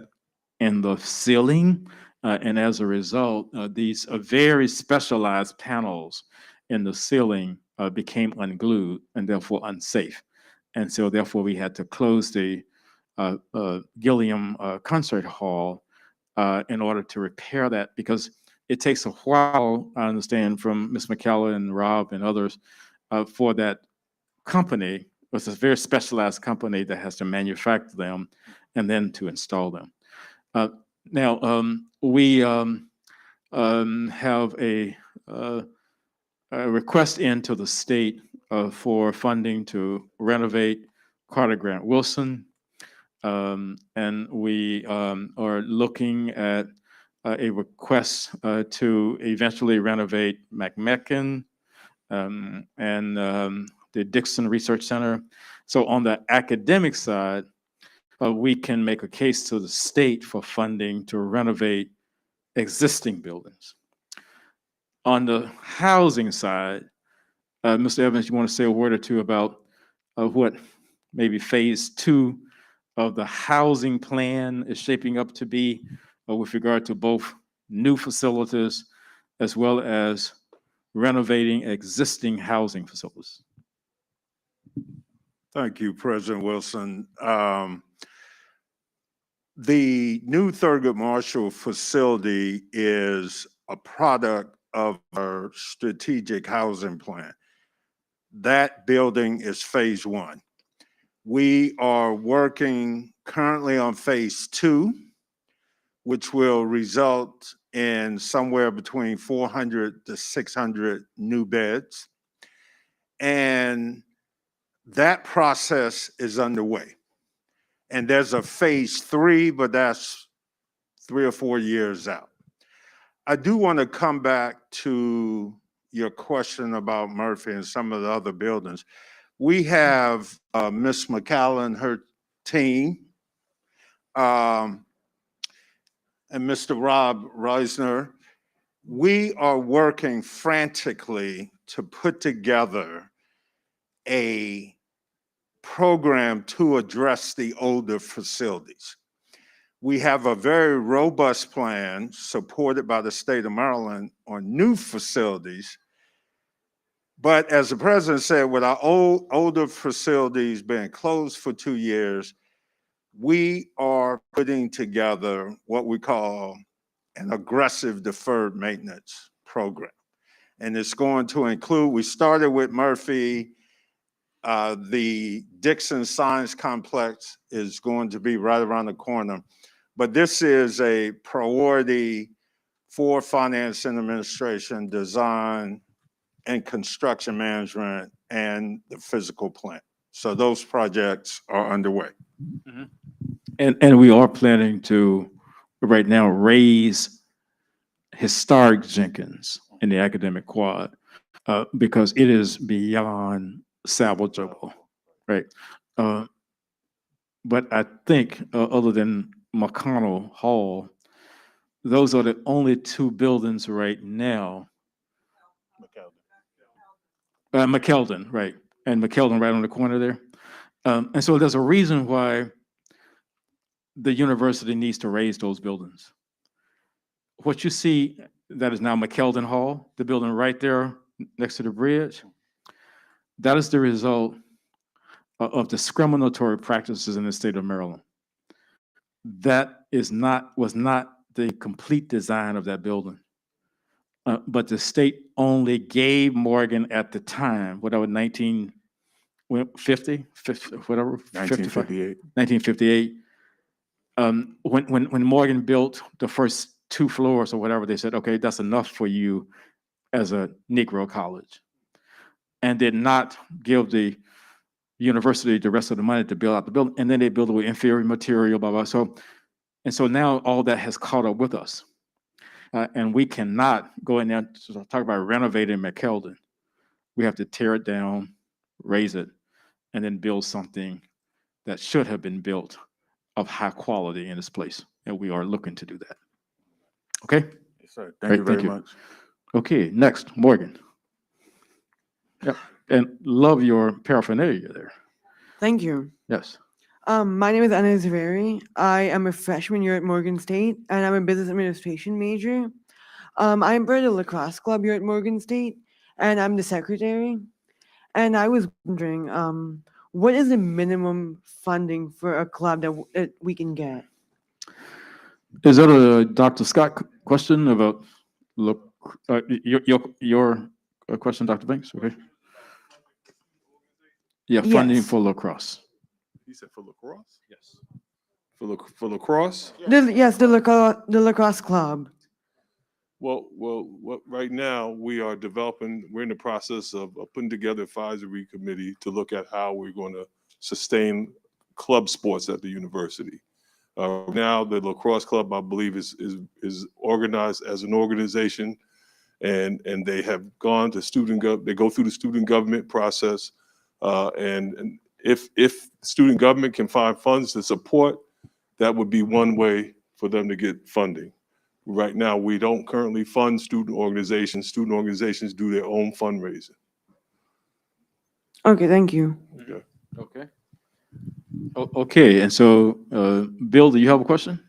in the ceiling And as a result, these very specialized panels in the ceiling became unglued and therefore unsafe. And so therefore we had to close the Gilliam Concert Hall in order to repair that, because it takes a while, I understand from Ms. McKellar and Rob and others, for that company, it's a very specialized company that has to manufacture them and then to install them. Now, we have a request into the state for funding to renovate Carter Grant Wilson. And we are looking at a request to eventually renovate McMecken and the Dixon Research Center. So on the academic side, we can make a case to the state for funding to renovate existing buildings. On the housing side, Mr. Evans, you want to say a word or two about what maybe phase 2 of the housing plan is shaping up to be with regard to both new facilities as well as renovating existing housing facilities? Thank you, President Wilson. The new Thurgood Marshall facility is a product of our strategic housing plan. That building is phase 1. We are working currently on phase 2, which will result in somewhere between 400 to 600 new beds. And that process is underway. And there's a phase 3, but that's 3 or 4 years out. I do want to come back to your question about Murphy and some of the other buildings. We have Ms. McCallum and her team, and Mr. Rob Reisner. We are working frantically to put together a program to address the older facilities. We have a very robust plan supported by the state of Maryland on new facilities. But as the president said, with our older facilities being closed for 2 years, we are putting together what we call an aggressive deferred maintenance program. And it's going to include, we started with Murphy, the Dixon Science Complex is going to be right around the corner. But this is a priority for finance and administration, design, and construction management, and the physical plant. So those projects are underway. Mm-hmm. And we are planning to, right now, raise historic Jenkins in the academic quad because it is beyond salvageable, right? But I think other than McConnell Hall, those are the only 2 buildings right now. McKeldin, right. And McKeldin right on the corner there. And so there's a reason why the university needs to raise those buildings. What you see that is now McKeldin Hall, the building right there next to the bridge, that is the result of discriminatory practices in the state of Maryland. That was not the complete design of that building. But the state only gave Morgan at the time, whatever, 1950, whatever, 1958. 1958. When Morgan built the first 2 floors or whatever, they said, okay, that's enough for you as a Negro college, and did not give the university the rest of the money to build out the building. And then they built it with inferior material, blah, blah. So now all that has caught up with us. And we cannot go in there to talk about renovating McKeldin. We have to tear it down, raise it, and then build something that should have been built of high quality in this place. And we are looking to do that. Okay? Yes, sir. Thank you very much. Okay, next, Morgan. Yep. And love your paraphernalia there. Thank you. Yes. My name is Anna Zaveri. I am a freshman here at Morgan State, and I'm a business administration major. I'm part of the lacrosse club here at Morgan State, and I'm the secretary. And I was wondering, what is the minimum funding for a club that we can get? Is that a Dr. Scott question about, look, your question, Dr. Banks? Okay. Yeah, funding Yes. for lacrosse. He said for lacrosse? Yes. For lacrosse? Yes, the lacrosse club. Well, what, right now, we're in the process of putting together advisory committee to look at how we're going to sustain club sports at the university. Now, the lacrosse club, I believe, is organized as an organization, and they have gone to they go through the student government process, and if student government can find funds to support, that would be one way for them to get funding. Right now, we don't currently fund student organizations. Student organizations do their own fundraising. Okay, thank you. Okay. Okay. Okay, and so, Bill, do you have a question?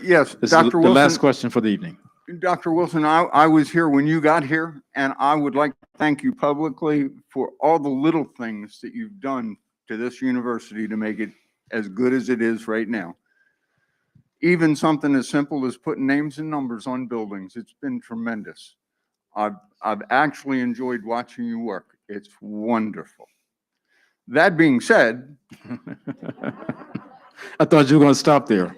Yes, This is Dr. the last Wilson. question for the evening. Dr. Wilson, I was here when you got here, and I would like to thank you publicly for all the little things that you've done to this university to make it as good as it is right now. Even something as simple as putting names and numbers on buildings, it's been tremendous. I've actually enjoyed watching you work. It's wonderful. That being said, I thought you were going to stop there.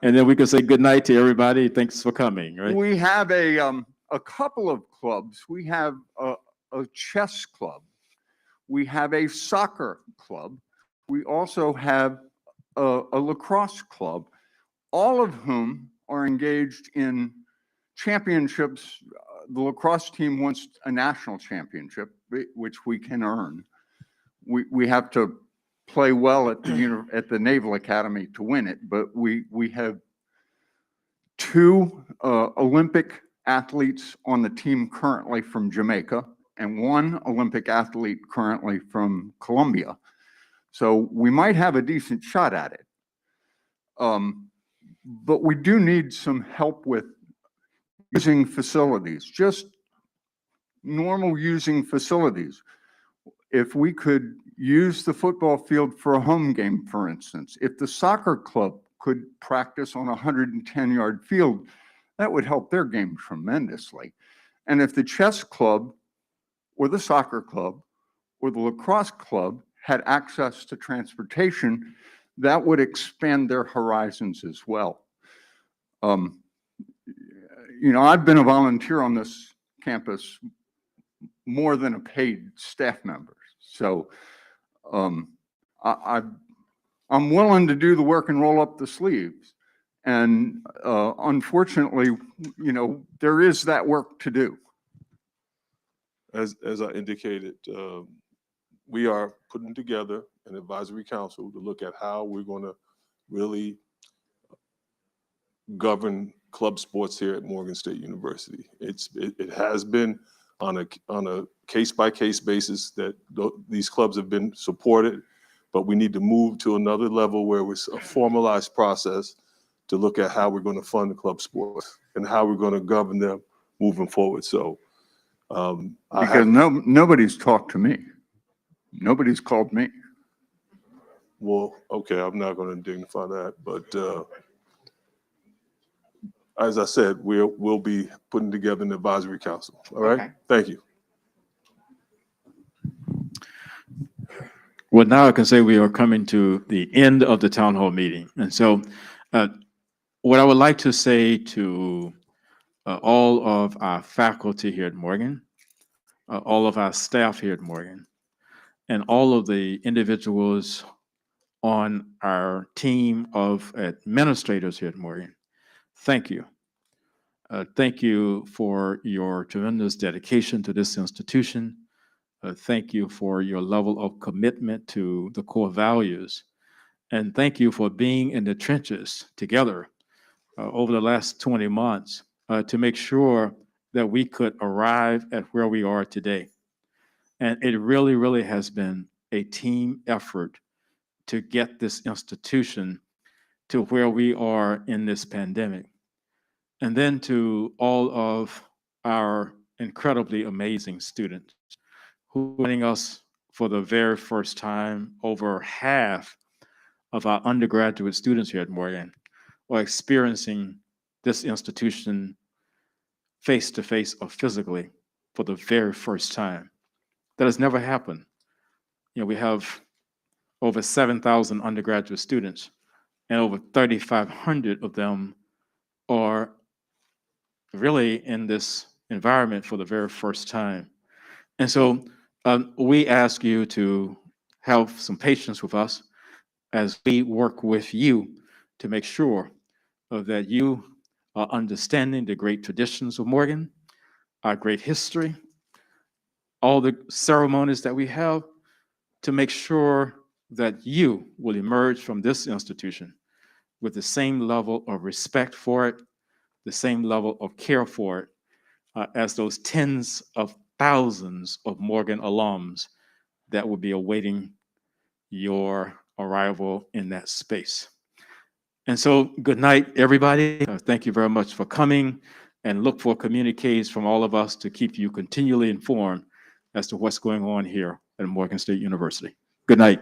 And then we could say good night to everybody. Thanks for coming, right? we have a couple of clubs. We have a chess club. We have a soccer club. We also have a lacrosse club, all of whom are engaged in championships. The lacrosse team wants a national championship, which we can earn. We have to play well at the Naval Academy to win it, but we have two Olympic athletes on the team currently from Jamaica and one Olympic athlete currently from Colombia. So we might have a decent shot at it. But we do need some help with using facilities, just normal using facilities. If we could use the football field for a home game, for instance, if the soccer club could practice on a 110-yard field, that would help their game tremendously. And if the chess club or the soccer club or the lacrosse club had access to transportation, that would expand their horizons as well. You know, I've been a volunteer on this campus more than a paid staff member. So I'm willing to do the work and roll up the sleeves. And unfortunately, you know, there is that work to do. As I indicated, we are putting together an advisory council to look at how we're going to really govern club sports here at Morgan State University. It has been on a case-by-case basis that these clubs have been supported, but we need to move to another level where it's a formalized process to look at how we're going to fund the club sports and how we're going to govern them moving forward. So because nobody's talked to me. Nobody's called me. Well, okay, I'm not going to dignify that, but as I said, we'll be putting together an advisory council. All right. Okay. Thank you. Well, now I can say we are coming to the end of the town hall meeting. And so what I would like to say to all of our faculty here at Morgan, all of our staff here at Morgan, and all of the individuals on our team of administrators here at Morgan, thank you. Thank you for your tremendous dedication to this institution. Thank you for your level of commitment to the core values. And thank you for being in the trenches together over the last 20 months to make sure that we could arrive at where we are today. And it really, really has been a team effort to get this institution to where we are in this pandemic. And then to all of our incredibly amazing students who are joining us for the very first time. Over half of our undergraduate students here at Morgan are experiencing this institution face-to-face or physically for the very first time. That has never happened. You know, we have over 7,000 undergraduate students, and over 3,500 of them are really in this environment for the very first time. And so we ask you to have some patience with us as we work with you to make sure that you are understanding the great traditions of Morgan, our great history, all the ceremonies that we have, to make sure that you will emerge from this institution with the same level of respect for it, the same level of care for it, as those tens of thousands of Morgan alums that will be awaiting your arrival in that space. And so, good night, everybody. Thank you very much for coming, and look for communiques from all of us to keep you continually informed as to what's going on here at Morgan State University. Good night.